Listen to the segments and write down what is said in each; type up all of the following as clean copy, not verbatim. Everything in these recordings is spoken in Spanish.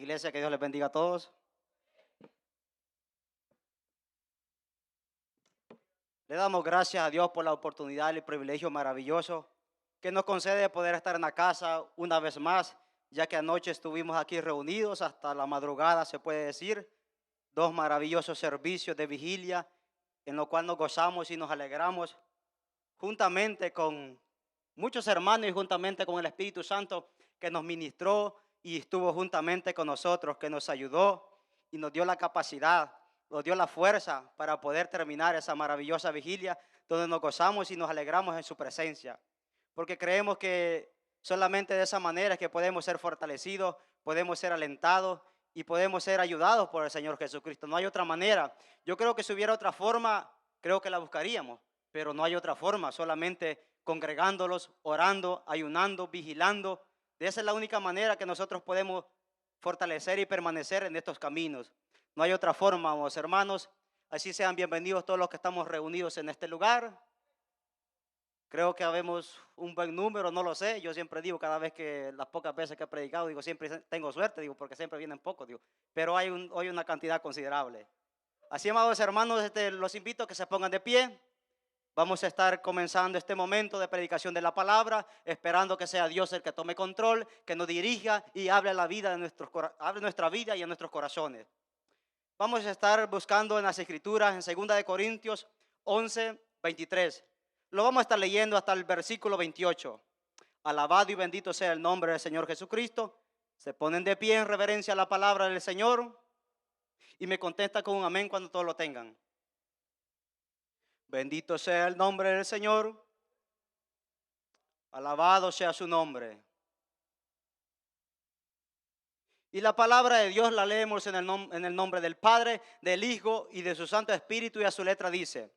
Iglesia, que Dios les bendiga a todos. Le damos gracias a Dios por la oportunidad y el privilegio maravilloso que nos concede de poder estar en la casa una vez más, ya que anoche estuvimos aquí reunidos hasta la madrugada, se puede decir, 2 maravillosos servicios de vigilia, en lo cual nos gozamos y nos alegramos, juntamente con muchos hermanos y juntamente con el Espíritu Santo que nos ministró y estuvo juntamente con nosotros, que nos ayudó y nos dio la capacidad, nos dio la fuerza para poder terminar esa maravillosa vigilia donde nos gozamos y nos alegramos en su presencia. Porque creemos que solamente de esa manera es que podemos ser fortalecidos, podemos ser alentados y podemos ser ayudados por el Señor Jesucristo. No hay otra manera. Yo creo que si hubiera otra forma, creo que la buscaríamos, pero no hay otra forma, solamente congregándolos, orando, ayunando, vigilando. De esa es la única manera que nosotros podemos fortalecer y permanecer en estos caminos. No hay otra forma, amados hermanos. Así sean bienvenidos todos los que estamos reunidos en este lugar. Creo que habemos un buen número, no lo sé. Yo siempre digo, cada vez que las pocas veces que he predicado, digo, siempre tengo suerte, digo, porque siempre vienen pocos, digo. Pero hoy una cantidad considerable. Así, amados hermanos, los invito a que se pongan de pie. Vamos a estar comenzando este momento de predicación de la palabra, esperando que sea Dios el que tome control, que nos dirija y hable la vida de hable nuestra vida y en nuestros corazones. Vamos a estar buscando en las Escrituras, en 2 de Corintios 11, 23. Lo vamos a estar leyendo hasta el versículo 28. Alabado y bendito sea el nombre del Señor Jesucristo. Se ponen de pie en reverencia a la palabra del Señor y me contestan con un amén cuando todos lo tengan. Bendito sea el nombre del Señor. Alabado sea su nombre. Y la palabra de Dios la leemos en el nombre del Padre, del Hijo y de su Santo Espíritu, y a su letra dice: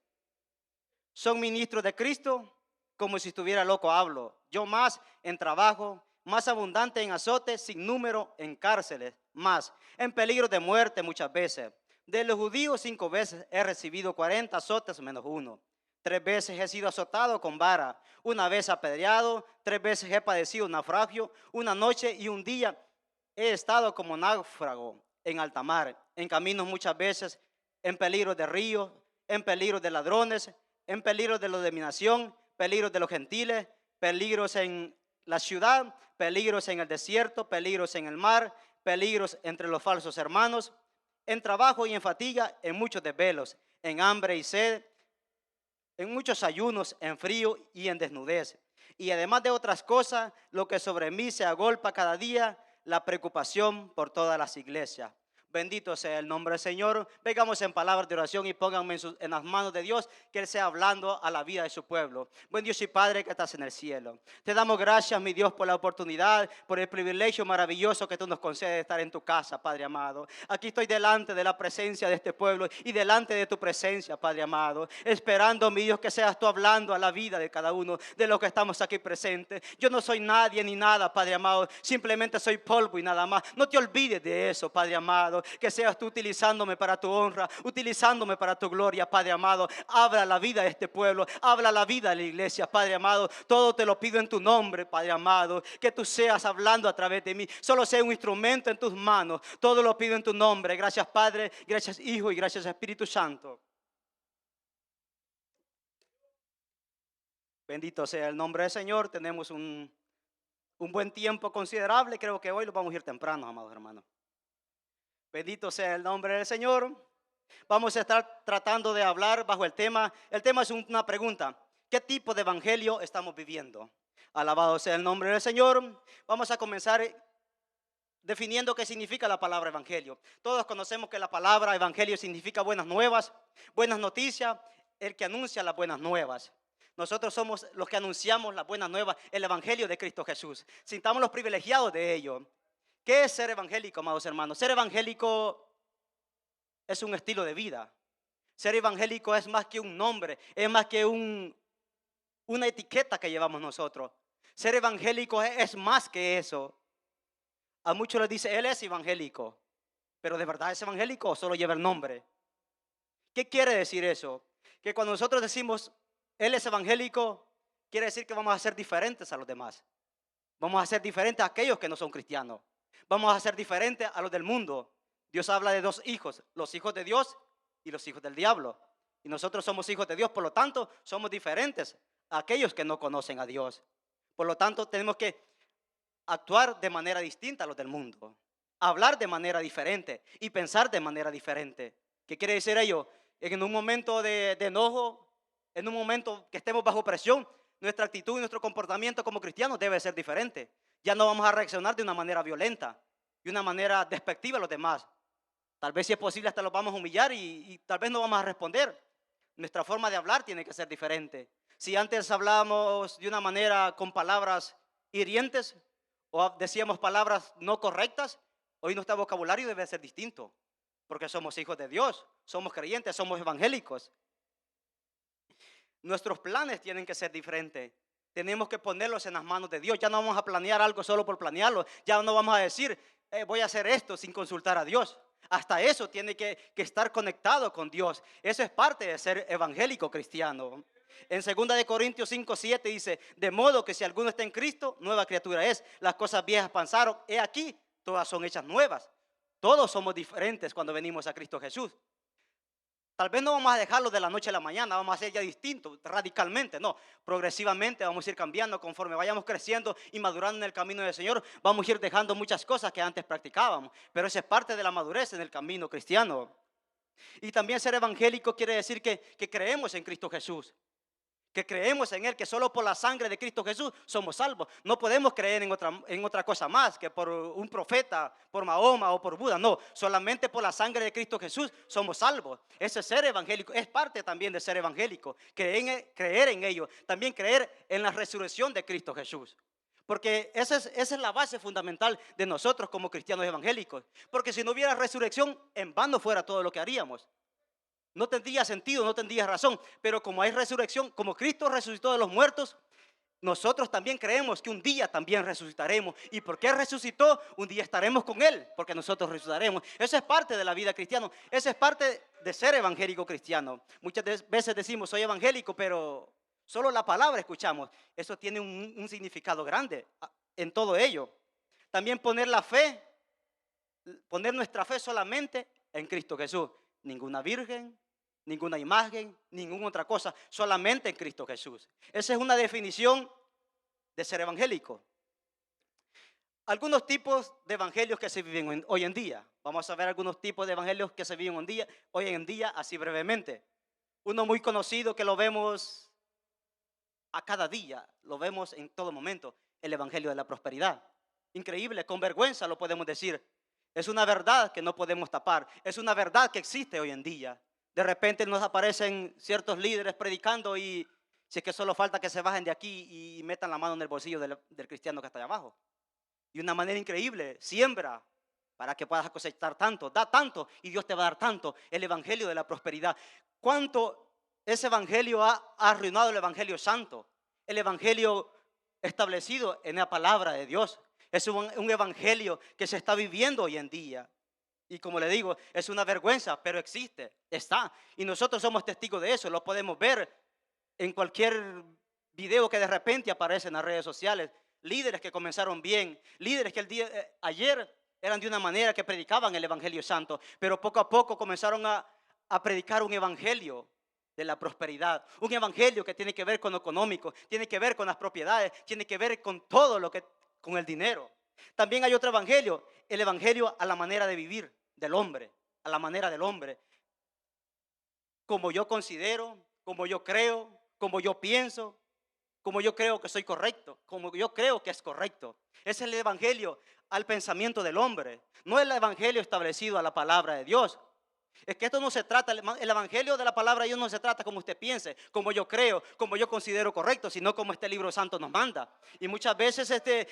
son ministros de Cristo, como si estuviera loco hablo. Yo más en trabajo, más abundante en azotes, sin número en cárceles, más en peligro de muerte muchas veces. De los judíos 5 veces he recibido 40 azotes menos 1. 3 veces he sido azotado con vara, 1 vez apedreado, 3 veces he padecido naufragio, 1 noche y 1 día he estado como náufrago en alta mar, en caminos muchas veces, en peligro de ríos, en peligro de ladrones, en peligro de la dominación, peligros de los gentiles, peligros en la ciudad, peligros en el desierto, peligros en el mar, peligros entre los falsos hermanos, en trabajo y en fatiga, en muchos desvelos, en hambre y sed, en muchos ayunos, en frío y en desnudez. Y además de otras cosas, lo que sobre mí se agolpa cada día, la preocupación por todas las iglesias. Bendito sea el nombre del Señor. Vengamos en palabras de oración y pónganme en las manos de Dios, que Él sea hablando a la vida de su pueblo. Buen Dios y Padre que estás en el cielo, te damos gracias, mi Dios, por la oportunidad, por el privilegio maravilloso que tú nos concedes de estar en tu casa, Padre amado. Aquí estoy delante de la presencia de este pueblo y delante de tu presencia, Padre amado, esperando, mi Dios, que seas tú hablando a la vida de cada uno de los que estamos aquí presentes. Yo no soy nadie ni nada, Padre amado, simplemente soy polvo y nada más. No te olvides de eso, Padre amado. Que seas tú utilizándome para tu honra, utilizándome para tu gloria, Padre amado. Habla la vida de este pueblo, habla la vida de la iglesia, Padre amado. Todo te lo pido en tu nombre, Padre amado. Que tú seas hablando a través de mí. Solo sea un instrumento en tus manos. Todo lo pido en tu nombre. Gracias, Padre, gracias, Hijo y gracias, Espíritu Santo. Bendito sea el nombre del Señor. Tenemos un buen tiempo considerable. Creo que hoy lo vamos a ir temprano, amados hermanos. Bendito sea el nombre del Señor. Vamos a estar tratando de hablar bajo el tema. El tema es una pregunta: ¿qué tipo de evangelio estamos viviendo? Alabado sea el nombre del Señor. Vamos a comenzar definiendo qué significa la palabra evangelio. Todos conocemos que la palabra evangelio significa buenas nuevas, buenas noticias, el que anuncia las buenas nuevas. Nosotros somos los que anunciamos las buenas nuevas, el evangelio de Cristo Jesús. Sintamos los privilegiados de ello. ¿Qué es ser evangélico, amados hermanos? Ser evangélico es un estilo de vida. Ser evangélico es más que un nombre, es más que una etiqueta que llevamos nosotros. Ser evangélico es más que eso. A muchos les dice, él es evangélico, pero ¿de verdad es evangélico o solo lleva el nombre? ¿Qué quiere decir eso? Que cuando nosotros decimos, él es evangélico, quiere decir que vamos a ser diferentes a los demás. Vamos a ser diferentes a aquellos que no son cristianos. vamos a ser diferentes a los del mundo. Dios habla de dos hijos, los hijos de Dios y los hijos del diablo. Y nosotros somos hijos de Dios, por lo tanto, somos diferentes a aquellos que no conocen a Dios. Por lo tanto, tenemos que actuar de manera distinta a los del mundo, hablar de manera diferente y pensar de manera diferente. ¿Qué quiere decir ello? En un momento de enojo, en un momento que estemos bajo presión, nuestra actitud y nuestro comportamiento como cristianos debe ser diferente. Ya no vamos a reaccionar de una manera violenta, de una manera despectiva a los demás. Tal vez si es posible hasta los vamos a humillar y tal vez no vamos a responder. Nuestra forma de hablar tiene que ser diferente. Si antes hablábamos de una manera con palabras hirientes o decíamos palabras no correctas, hoy nuestro vocabulario debe ser distinto, porque somos hijos de Dios, somos creyentes, somos evangélicos. Nuestros planes tienen que ser diferentes. Tenemos que ponerlos en las manos de Dios. Ya no vamos a planear algo solo por planearlo. Ya no vamos a decir, voy a hacer esto sin consultar a Dios. Hasta eso tiene que estar conectado con Dios. Eso es parte de ser evangélico cristiano. En 2 de Corintios 5:7 dice, de modo que si alguno está en Cristo, nueva criatura es. Las cosas viejas pasaron, he aquí, todas son hechas nuevas. Todos somos diferentes cuando venimos a Cristo Jesús. Tal vez no vamos a dejarlo de la noche a la mañana, vamos a hacer ya distinto, radicalmente, no. Progresivamente vamos a ir cambiando conforme vayamos creciendo y madurando en el camino del Señor. Vamos a ir dejando muchas cosas que antes practicábamos, pero esa es parte de la madurez en el camino cristiano. Y también ser evangélico quiere decir que creemos en Cristo Jesús, que creemos en Él, que solo por la sangre de Cristo Jesús somos salvos. No podemos creer en otra cosa más que por un profeta, por Mahoma o por Buda. No, solamente por la sangre de Cristo Jesús somos salvos. Ese ser evangélico es parte también de ser evangélico. Creer en ello, también creer en la resurrección de Cristo Jesús. Porque esa es la base fundamental de nosotros como cristianos evangélicos. Porque si no hubiera resurrección, en vano fuera todo lo que haríamos. No tendría sentido, no tendría razón. Pero como hay resurrección, como Cristo resucitó de los muertos, nosotros también creemos que un día también resucitaremos. ¿Y porque Él resucitó? Un día estaremos con Él, porque nosotros resucitaremos. Eso es parte de la vida cristiana. Eso es parte de ser evangélico cristiano. Muchas veces decimos, soy evangélico, pero solo la palabra escuchamos. Eso tiene un significado grande en todo ello. También poner nuestra fe solamente en Cristo Jesús. Ninguna virgen, ninguna imagen, ninguna otra cosa, solamente en Cristo Jesús. Esa es una definición de ser evangélico. Algunos tipos de evangelios que se viven hoy en día. Vamos a ver algunos tipos de evangelios que se viven hoy en día, así brevemente. Uno muy conocido que lo vemos a cada día, lo vemos en todo momento, el evangelio de la prosperidad. Increíble, con vergüenza lo podemos decir. Es una verdad que no podemos tapar. Es una verdad que existe hoy en día. De repente nos aparecen ciertos líderes predicando y si es que solo falta que se bajen de aquí y metan la mano en el bolsillo del cristiano que está allá abajo. Y una manera increíble, siembra para que puedas cosechar tanto, da tanto y Dios te va a dar tanto. El evangelio de la prosperidad. ¿Cuánto ese evangelio ha arruinado el evangelio santo? El evangelio establecido en la palabra de Dios. Es un evangelio que se está viviendo hoy en día. Y como le digo, es una vergüenza, pero existe, está. Y nosotros somos testigos de eso, lo podemos ver en cualquier video que de repente aparece en las redes sociales. Líderes que comenzaron bien, líderes que ayer eran de una manera que predicaban el evangelio santo, pero poco a poco comenzaron a predicar un evangelio de la prosperidad, un evangelio que tiene que ver con lo económico, tiene que ver con las propiedades, tiene que ver con todo lo que con el dinero. También hay otro evangelio, el evangelio a la manera de vivir del hombre, a la manera del hombre. Como yo considero, como yo creo, como yo pienso, como yo creo que soy correcto, como yo creo que es correcto. Ese es el evangelio al pensamiento del hombre, no es el evangelio establecido a la palabra de Dios. Es que esto no se trata, el evangelio de la palabra de Dios no se trata como usted piense, como yo creo, como yo considero correcto, sino como este libro santo nos manda. Y muchas veces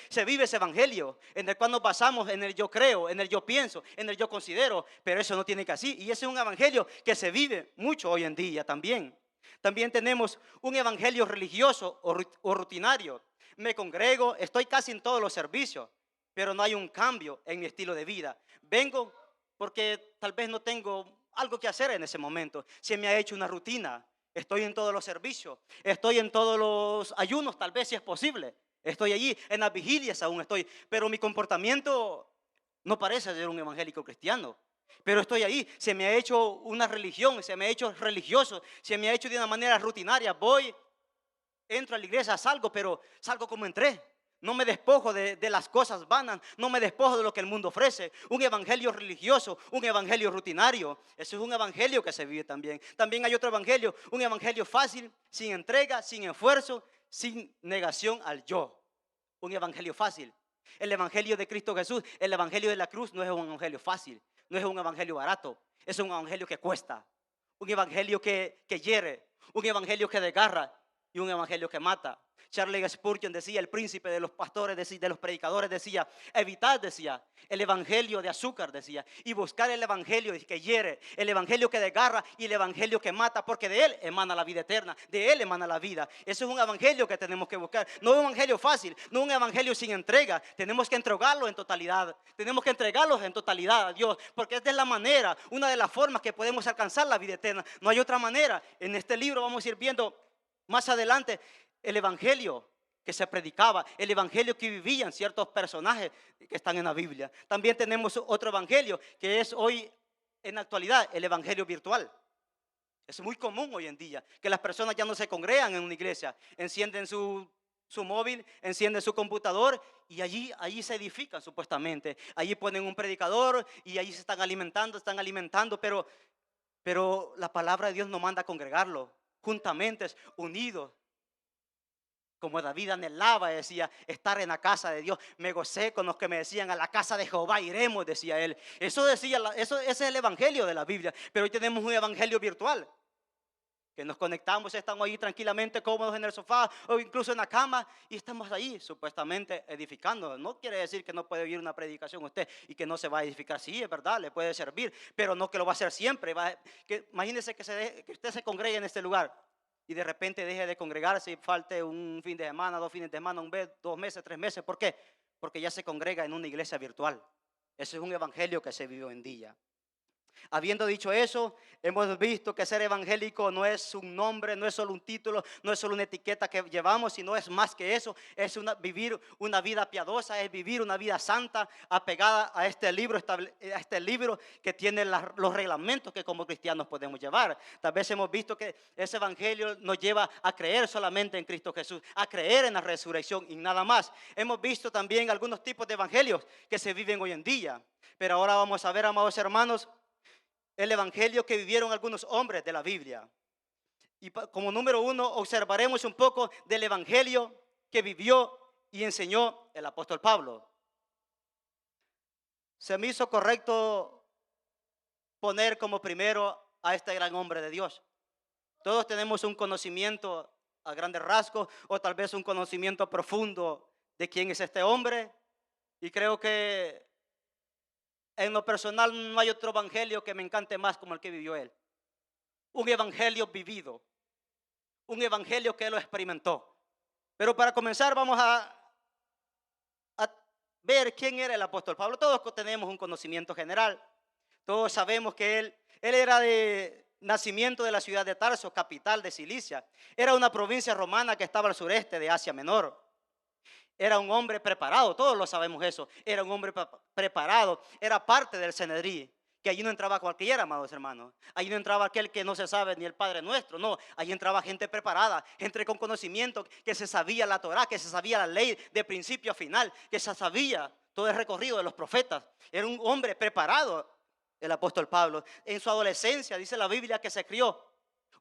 se vive ese evangelio, en el cual nos basamos en el yo creo, en el yo pienso, en el yo considero, pero eso no tiene que así. Y ese es un evangelio que se vive mucho hoy en día también. También tenemos un evangelio religioso o rutinario. Me congrego, estoy casi en todos los servicios, pero no hay un cambio en mi estilo de vida. Vengo porque tal vez no tengo algo que hacer en ese momento. Se me ha hecho una rutina. Estoy en todos los servicios. Estoy en todos los ayunos, tal vez si es posible. Estoy allí, en las vigilias aún estoy. Pero mi comportamiento No parece ser un evangélico cristiano. Pero estoy ahí, se me ha hecho una religión, se me ha hecho religioso, se me ha hecho de una manera rutinaria. Voy, entro a la iglesia, salgo, pero salgo como entré. No me despojo de las cosas vanas, no me despojo de lo que el mundo ofrece. Un evangelio religioso, un evangelio rutinario. Eso es un evangelio que se vive también. También hay otro evangelio, un evangelio fácil, sin entrega, sin esfuerzo, sin negación al yo. Un evangelio fácil. El evangelio de Cristo Jesús, el evangelio de la cruz no es un evangelio fácil, no es un evangelio barato, es un evangelio que cuesta. Un evangelio que hiere, un evangelio que desgarra y un evangelio que mata. Charles Spurgeon decía, el príncipe de los pastores, de los predicadores, decía, evitad, decía, el evangelio de azúcar, decía, y buscar el evangelio que hiere, el evangelio que desgarra y el evangelio que mata, porque de él emana la vida eterna, de él emana la vida. Eso es un evangelio que tenemos que buscar, no un evangelio fácil, no un evangelio sin entrega. Tenemos que entregarlo en totalidad, tenemos que entregarlos en totalidad a Dios, porque esta es la manera, una de las formas que podemos alcanzar la vida eterna. No hay otra manera. En este libro vamos a ir viendo más adelante el evangelio que se predicaba, el evangelio que vivían ciertos personajes que están en la Biblia. También tenemos otro evangelio que es hoy en la actualidad, el evangelio virtual. Es muy común hoy en día que las personas ya no se congregan en una iglesia, encienden su móvil, encienden su computador y allí se edifican supuestamente. Allí ponen un predicador y allí se están alimentando, pero la palabra de Dios nos manda a congregarlo juntamente, unidos. Como David anhelaba, decía, estar en la casa de Dios. Me gocé con los que me decían, a la casa de Jehová iremos, decía él. Ese es el evangelio de la Biblia. Pero hoy tenemos un evangelio virtual. Que nos conectamos, estamos ahí tranquilamente, cómodos en el sofá o incluso en la cama y estamos ahí supuestamente edificando. No quiere decir que no puede oír una predicación usted y que no se va a edificar. Sí, es verdad, le puede servir, pero no que lo va a hacer siempre. Imagínese que usted se congregue en este lugar y de repente deje de congregarse y falte un fin de semana, 2 fines de semana, 2 meses, 3 meses. ¿Por qué? Porque ya se congrega en una iglesia virtual. Ese es un evangelio que se vive hoy en día. Habiendo dicho eso, hemos visto que ser evangélico no es un nombre, no es solo un título, no es solo una etiqueta que llevamos, sino es más que eso. Es vivir una vida piadosa, es vivir una vida santa, apegada a este libro que tiene los reglamentos que como cristianos podemos llevar. Tal vez hemos visto que ese evangelio nos lleva a creer solamente en Cristo Jesús, a creer en la resurrección y nada más. Hemos visto también algunos tipos de evangelios que se viven hoy en día. Pero ahora vamos a ver, amados hermanos, el evangelio que vivieron algunos hombres de la Biblia. Y como número 1 observaremos un poco del evangelio que vivió y enseñó el apóstol Pablo. Se me hizo correcto poner como primero a este gran hombre de Dios. Todos tenemos un conocimiento a grandes rasgos o tal vez un conocimiento profundo de quién es este hombre. Y creo que en lo personal no hay otro evangelio que me encante más como el que vivió él. Un evangelio vivido. Un evangelio que él lo experimentó. Pero para comenzar vamos a ver quién era el apóstol Pablo. Todos tenemos un conocimiento general. Todos sabemos que él era de nacimiento de la ciudad de Tarso, capital de Cilicia. Era una provincia romana que estaba al sureste de Asia Menor. Era un hombre preparado, todos lo sabemos eso. Era un hombre preparado, era parte del Sanedrín, que allí no entraba cualquiera, amados hermanos. Allí no entraba aquel que no se sabe ni el Padre Nuestro, no. Allí entraba gente preparada, gente con conocimiento, que se sabía la Torá, que se sabía la ley de principio a final, que se sabía todo el recorrido de los profetas. Era un hombre preparado, el apóstol Pablo. En su adolescencia, dice la Biblia, que se crió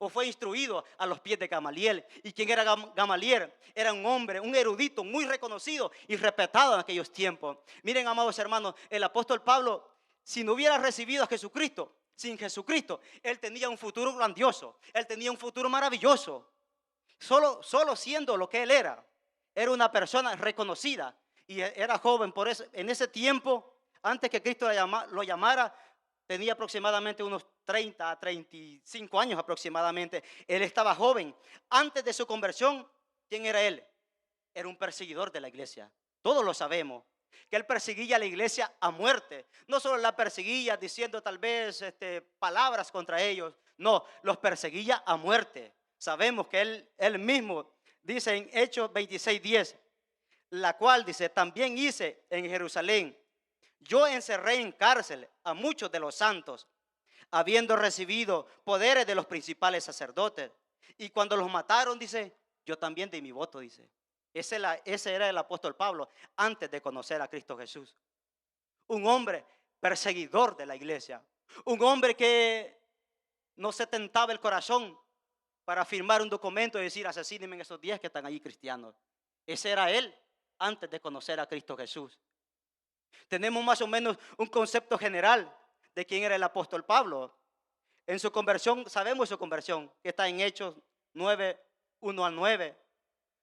o fue instruido a los pies de Gamaliel. ¿Y quién era Gamaliel? Era un hombre, un erudito muy reconocido y respetado en aquellos tiempos. Miren, amados hermanos, el apóstol Pablo, si no hubiera recibido a Jesucristo, sin Jesucristo, él tenía un futuro grandioso, él tenía un futuro maravilloso. Solo siendo lo que él era una persona reconocida y era joven. Por eso, en ese tiempo, antes que Cristo lo llamara, tenía aproximadamente unos 30 a 35 años aproximadamente. Él estaba joven. Antes de su conversión, ¿quién era él? Era un perseguidor de la iglesia. Todos lo sabemos, que él perseguía a la iglesia a muerte. No solo la perseguía diciendo tal vez palabras contra ellos. No, los perseguía a muerte. Sabemos que él mismo dice en Hechos 26:10, la cual dice, también hice en Jerusalén Yo encerré en cárcel a muchos de los santos, habiendo recibido poderes de los principales sacerdotes. Y cuando los mataron, dice, yo también di mi voto, dice. Ese era el apóstol Pablo antes de conocer a Cristo Jesús. Un hombre perseguidor de la iglesia. Un hombre que no se tentaba el corazón para firmar un documento y decir, asesínenme en esos 10 que están allí cristianos. Ese era él antes de conocer a Cristo Jesús. Tenemos más o menos un concepto general de quién era el apóstol Pablo. En su conversión, sabemos su conversión, que está en Hechos 9, 1 al 9.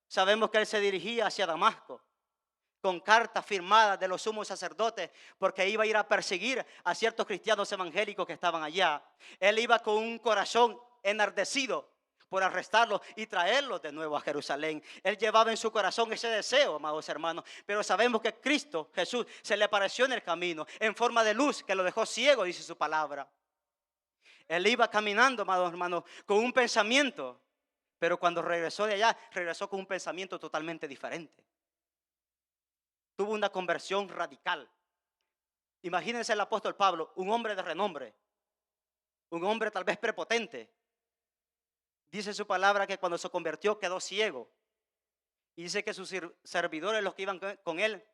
Sabemos que él se dirigía hacia Damasco con cartas firmadas de los sumos sacerdotes, porque iba a ir a perseguir a ciertos cristianos evangélicos que estaban allá. Él iba con un corazón enardecido por arrestarlos y traerlos de nuevo a Jerusalén. Él llevaba en su corazón ese deseo, amados hermanos, pero sabemos que Cristo Jesús se le apareció en el camino en forma de luz que lo dejó ciego, dice su palabra. Él iba caminando, amados hermanos, con un pensamiento, pero cuando regresó de allá, regresó con un pensamiento totalmente diferente. Tuvo una conversión radical. Imagínense el apóstol Pablo, un hombre de renombre, un hombre tal vez prepotente. Dice su palabra que cuando se convirtió quedó ciego. Y dice que sus servidores, los que iban con él,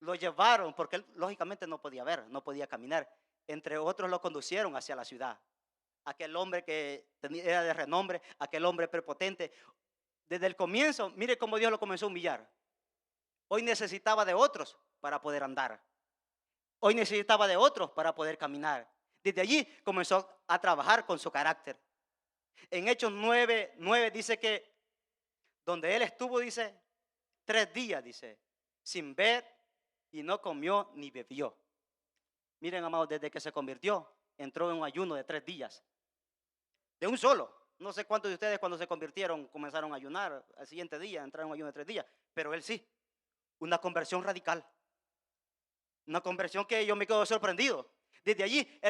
lo llevaron porque él lógicamente no podía ver, no podía caminar. Entre otros lo conducieron hacia la ciudad. Aquel hombre que era de renombre, aquel hombre prepotente. Desde el comienzo, mire cómo Dios lo comenzó a humillar. Hoy necesitaba de otros para poder andar. Hoy necesitaba de otros para poder caminar. Desde allí comenzó a trabajar con su carácter. En Hechos 9 dice que donde él estuvo, dice, 3 días, dice, sin ver y no comió ni bebió. Miren, amados, desde que se convirtió, entró en un ayuno de 3 días. De un solo. No sé cuántos de ustedes cuando se convirtieron comenzaron a ayunar. Al siguiente día entraron en un ayuno de 3 días. Pero él sí. Una conversión radical. Una conversión que yo me quedo sorprendido. Desde allí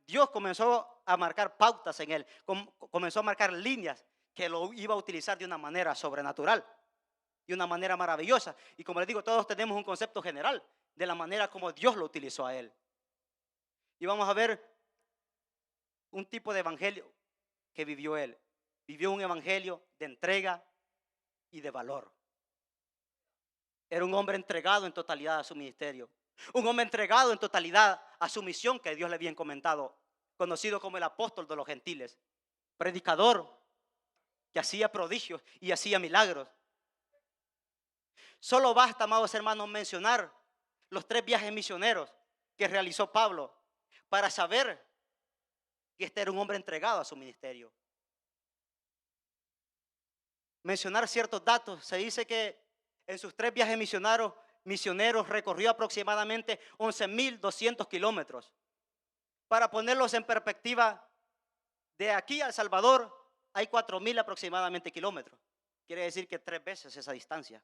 Dios comenzó a marcar pautas en él. Comenzó a marcar líneas que lo iba a utilizar de una manera sobrenatural. De una manera maravillosa. Y como les digo, todos tenemos un concepto general de la manera como Dios lo utilizó a él. Y vamos a ver un tipo de evangelio que vivió él. Vivió un evangelio de entrega y de valor. Era un hombre entregado en totalidad a su ministerio. Un hombre entregado en totalidad a su misión que Dios le había encomendado, conocido como el apóstol de los gentiles. Predicador que hacía prodigios y hacía milagros. Solo basta, amados hermanos, mencionar los 3 viajes misioneros que realizó Pablo para saber que este era un hombre entregado a su ministerio. Mencionar ciertos datos, se dice que en sus 3 viajes misioneros recorrió aproximadamente 11.200 kilómetros. Para ponerlos en perspectiva, de aquí a El Salvador hay 4.000 aproximadamente kilómetros. Quiere decir que 3 veces esa distancia.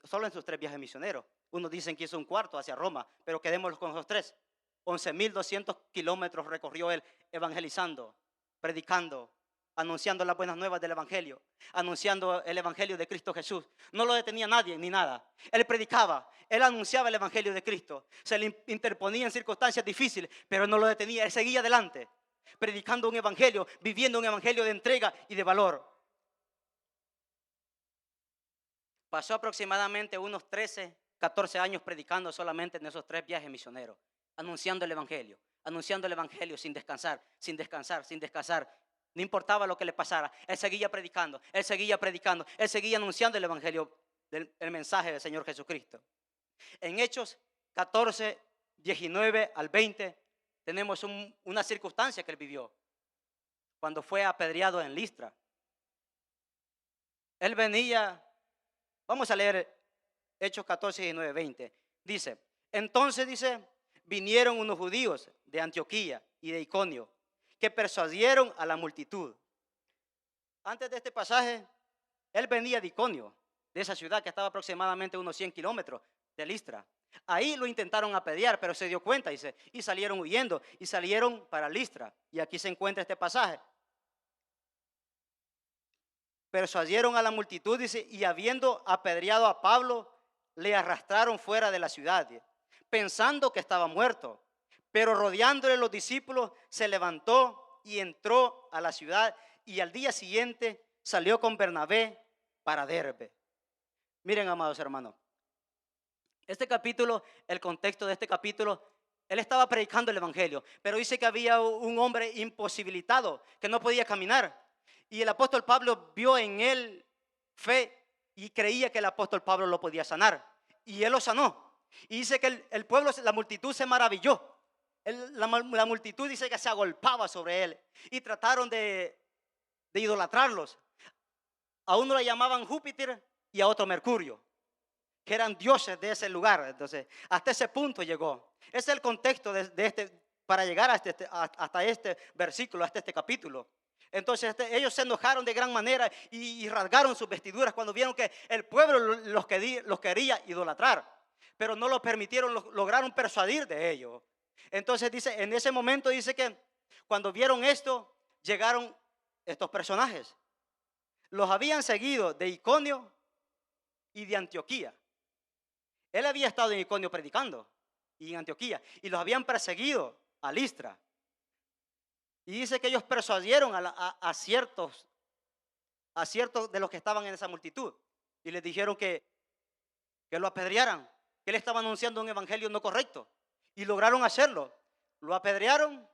Solo en sus 3 viajes misioneros. Unos dicen que hizo un cuarto hacia Roma, pero quedémoslos con esos 3. 11.200 kilómetros recorrió él evangelizando, predicando, anunciando las buenas nuevas del evangelio, anunciando el evangelio de Cristo Jesús. No lo detenía nadie ni nada. Él predicaba, él anunciaba el evangelio de Cristo. Se le interponía en circunstancias difíciles, pero no lo detenía. Él seguía adelante, predicando un evangelio, viviendo un evangelio de entrega y de valor. Pasó aproximadamente unos 13, 14 años predicando solamente en esos 3 viajes misioneros, anunciando el evangelio sin descansar, sin descansar, sin descansar. No importaba lo que le pasara, él seguía predicando, él seguía anunciando el evangelio, el mensaje del Señor Jesucristo. En Hechos 14, 19 al 20 tenemos una circunstancia que él vivió cuando fue apedreado en Listra. Él venía, vamos a leer Hechos 14, 19, 20. Dice, entonces dice, vinieron unos judíos de Antioquía y de Iconio que persuadieron a la multitud. Antes de este pasaje, él venía de Iconio, de esa ciudad que estaba aproximadamente unos 100 kilómetros de Listra. Ahí lo intentaron apedrear, pero se dio cuenta, dice, y salieron huyendo, y salieron para Listra. Y aquí se encuentra este pasaje. Persuadieron a la multitud, dice, y habiendo apedreado a Pablo, le arrastraron fuera de la ciudad, pensando que estaba muerto. Pero rodeándole los discípulos, se levantó y entró a la ciudad, y al día siguiente salió con Bernabé para Derbe. Miren, amados hermanos, este capítulo, el contexto de este capítulo, él estaba predicando el evangelio, pero dice que había un hombre imposibilitado que no podía caminar, y el apóstol Pablo vio en él fe y creía que el apóstol Pablo lo podía sanar, y él lo sanó. Y dice que el pueblo, la multitud se maravilló. La multitud dice que se agolpaba sobre él y trataron de idolatrarlos. A uno le llamaban Júpiter y a otro Mercurio, que eran dioses de ese lugar. Entonces, hasta ese punto llegó. Ese es el contexto de este, para llegar hasta este versículo, hasta este capítulo. Entonces ellos se enojaron de gran manera y rasgaron sus vestiduras cuando vieron que el pueblo los quería idolatrar, pero no lo permitieron, lograron persuadir de ellos. Entonces dice, en ese momento dice que cuando vieron esto, llegaron estos personajes. Los habían seguido de Iconio y de Antioquía. Él había estado en Iconio predicando y en Antioquía, y los habían perseguido a Listra. Y dice que ellos persuadieron a ciertos de los que estaban en esa multitud, y les dijeron que lo apedrearan, que él estaba anunciando un evangelio no correcto, y lograron hacerlo. Lo apedrearon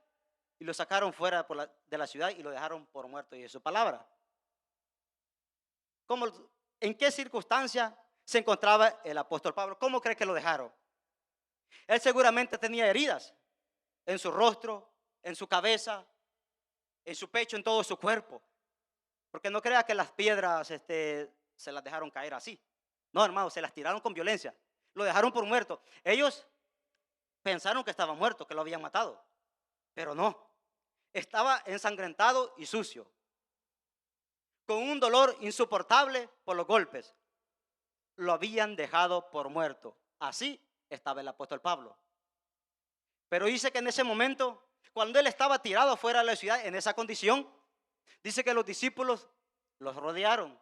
y lo sacaron fuera de la ciudad y lo dejaron por muerto y de su palabra. ¿En qué circunstancia se encontraba el apóstol Pablo? ¿Cómo cree que lo dejaron? Él seguramente tenía heridas en su rostro, en su cabeza, en su pecho, en todo su cuerpo. Porque no crea que las piedras se las dejaron caer así. No, hermano, se las tiraron con violencia. Lo dejaron por muerto. Ellos pensaron que estaba muerto, que lo habían matado. Pero no. Estaba ensangrentado y sucio, con un dolor insoportable por los golpes. Lo habían dejado por muerto. Así estaba el apóstol Pablo. Pero dice que en ese momento, cuando él estaba tirado fuera de la ciudad en esa condición, dice que los discípulos los rodearon.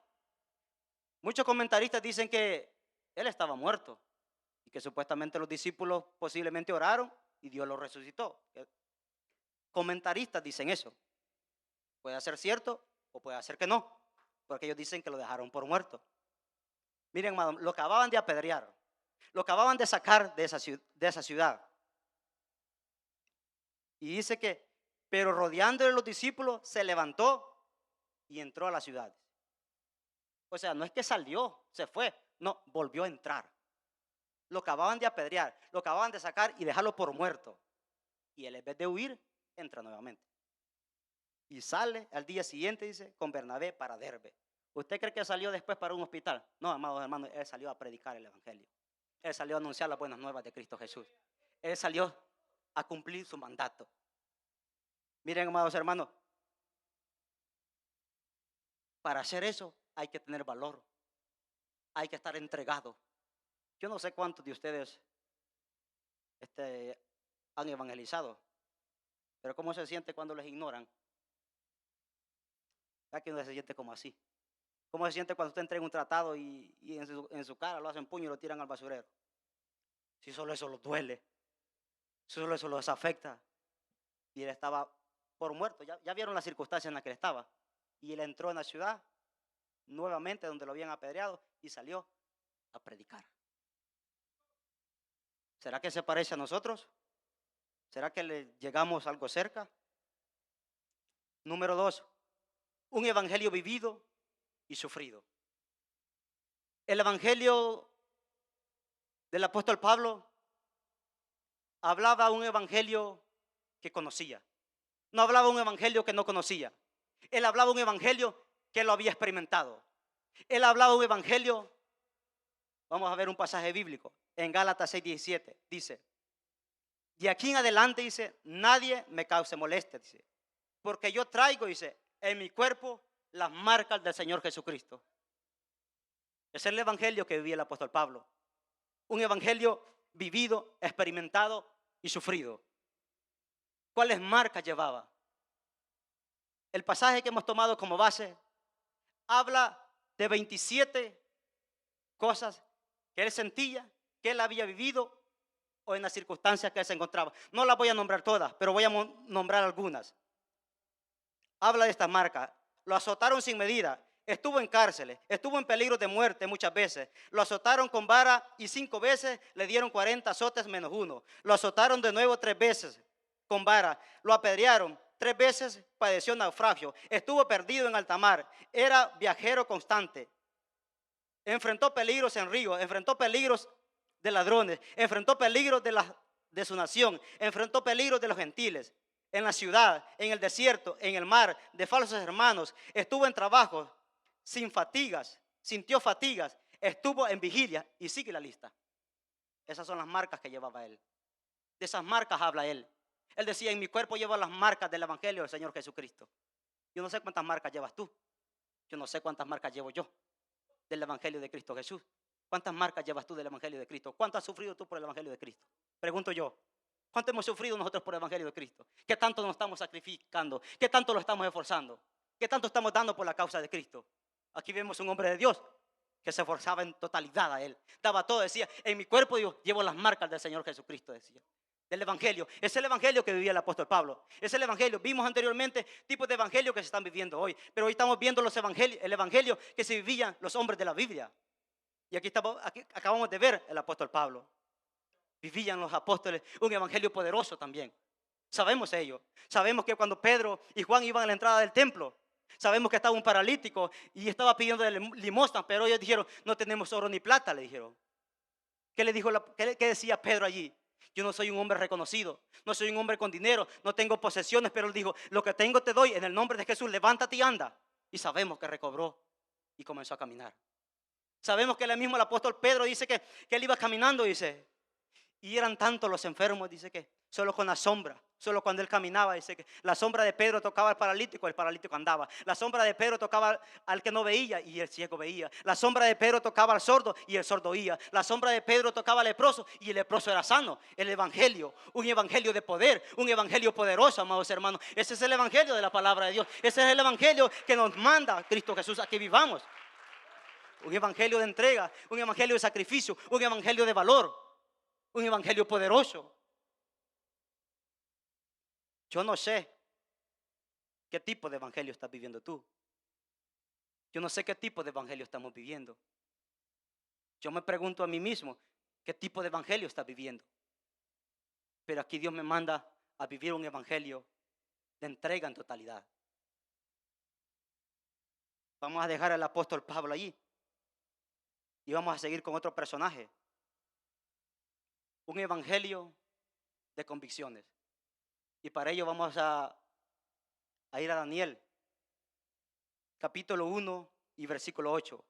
Muchos comentaristas dicen que él estaba muerto y que supuestamente los discípulos posiblemente oraron y Dios lo resucitó. Comentaristas dicen eso. Puede ser cierto o puede ser que no, porque ellos dicen que lo dejaron por muerto. Miren, hermano, lo acababan de apedrear, lo acababan de sacar de esa ciudad. Y dice que, pero rodeándole los discípulos, se levantó y entró a la ciudad. O sea, no es que salió, se fue, no, volvió a entrar. Lo acababan de apedrear, lo acababan de sacar y dejarlo por muerto. Y él, en vez de huir, entra nuevamente. Y sale al día siguiente, dice, con Bernabé para Derbe. ¿Usted cree que salió después para un hospital? No, amados hermanos, él salió a predicar el evangelio. Él salió a anunciar las buenas nuevas de Cristo Jesús. Él salió a cumplir su mandato. Miren, amados hermanos, para hacer eso hay que tener valor. Hay que estar entregado. Yo no sé cuántos de ustedes han evangelizado, pero ¿cómo se siente cuando les ignoran? ¿Verdad que uno se siente como así? ¿Cómo se siente cuando usted entrega un tratado y en su cara lo hacen puño y lo tiran al basurero? Si solo eso los duele, si solo eso los afecta. Y él estaba por muerto, ya vieron las circunstancias en las que él estaba. Y él entró en la ciudad, nuevamente donde lo habían apedreado, y salió a predicar. ¿Será que se parece a nosotros? ¿Será que le llegamos algo cerca? Número 2, un evangelio vivido y sufrido. El evangelio del apóstol Pablo hablaba un evangelio que conocía. No hablaba un evangelio que no conocía. Él hablaba un evangelio que lo había experimentado. Él hablaba un evangelio, vamos a ver un pasaje bíblico, en Gálatas 6:17, dice, de aquí en adelante, dice, nadie me cause molestia, dice, porque yo traigo, dice, en mi cuerpo las marcas del Señor Jesucristo. Ese es el evangelio que vivía el apóstol Pablo. Un evangelio vivido, experimentado y sufrido. ¿Cuáles marcas llevaba? El pasaje que hemos tomado como base habla de 27 cosas que él sentía, que él había vivido o en las circunstancias que él se encontraba. No las voy a nombrar todas, pero voy a nombrar algunas. Habla de estas marcas. Lo azotaron sin medida. Estuvo en cárceles, estuvo en peligro de muerte muchas veces. Lo azotaron con vara y 5 veces le dieron 40 azotes menos 1. Lo azotaron de nuevo 3 veces con vara. Lo apedrearon 3 veces, padeció naufragio. Estuvo perdido en alta mar. Era viajero constante. Enfrentó peligros en ríos, enfrentó peligros de ladrones, enfrentó peligros de su nación, enfrentó peligros de los gentiles. En la ciudad, en el desierto, en el mar, de falsos hermanos. Estuvo en trabajo sin fatigas, sintió fatigas, estuvo en vigilia y sigue la lista. Esas son las marcas que llevaba él. De esas marcas habla él. Él decía, en mi cuerpo llevo las marcas del evangelio del Señor Jesucristo. Yo no sé cuántas marcas llevas tú. Yo no sé cuántas marcas llevo yo del evangelio de Cristo Jesús. ¿Cuántas marcas llevas tú del evangelio de Cristo? ¿Cuánto has sufrido tú por el evangelio de Cristo? Pregunto yo. ¿Cuánto hemos sufrido nosotros por el evangelio de Cristo? ¿Qué tanto nos estamos sacrificando? ¿Qué tanto lo estamos esforzando? ¿Qué tanto estamos dando por la causa de Cristo? Aquí vemos un hombre de Dios que se esforzaba en totalidad a él. Daba todo, decía, en mi cuerpo yo llevo las marcas del Señor Jesucristo, decía. Del evangelio. Es el evangelio que vivía el apóstol Pablo. Es el evangelio. Vimos anteriormente tipos de evangelio que se están viviendo hoy. Pero hoy estamos viendo el evangelio que se vivían los hombres de la Biblia. Y aquí acabamos de ver el apóstol Pablo. Vivían los apóstoles un evangelio poderoso también. Sabemos ello. Sabemos que cuando Pedro y Juan iban a la entrada del templo, sabemos que estaba un paralítico y estaba pidiendo limosna, pero ellos dijeron, no tenemos oro ni plata, le dijeron. ¿Qué decía Pedro allí? Yo no soy un hombre reconocido, no soy un hombre con dinero, no tengo posesiones, pero él dijo, lo que tengo te doy en el nombre de Jesús, levántate y anda. Y sabemos que recobró y comenzó a caminar. Sabemos que el mismo el apóstol Pedro dice que él iba caminando, dice, y eran tantos los enfermos, dice que solo con la sombra, solo cuando él caminaba, dice que la sombra de Pedro tocaba al paralítico, el paralítico andaba. La sombra de Pedro tocaba al que no veía y el ciego veía. La sombra de Pedro tocaba al sordo y el sordo oía. La sombra de Pedro tocaba al leproso y el leproso era sano. El evangelio, un evangelio de poder, un evangelio poderoso, amados hermanos. Ese es el evangelio de la palabra de Dios. Ese es el evangelio que nos manda Cristo Jesús a que vivamos. Un evangelio de entrega, un evangelio de sacrificio, un evangelio de valor, un evangelio poderoso. Yo no sé qué tipo de evangelio estás viviendo tú. Yo no sé qué tipo de evangelio estamos viviendo. Yo me pregunto a mí mismo, ¿qué tipo de evangelio estás viviendo? Pero aquí Dios me manda a vivir un evangelio de entrega en totalidad. Vamos a dejar al apóstol Pablo allí y vamos a seguir con otro personaje. Un evangelio de convicciones. Y para ello vamos a ir a Daniel, capítulo 1 y versículo 8.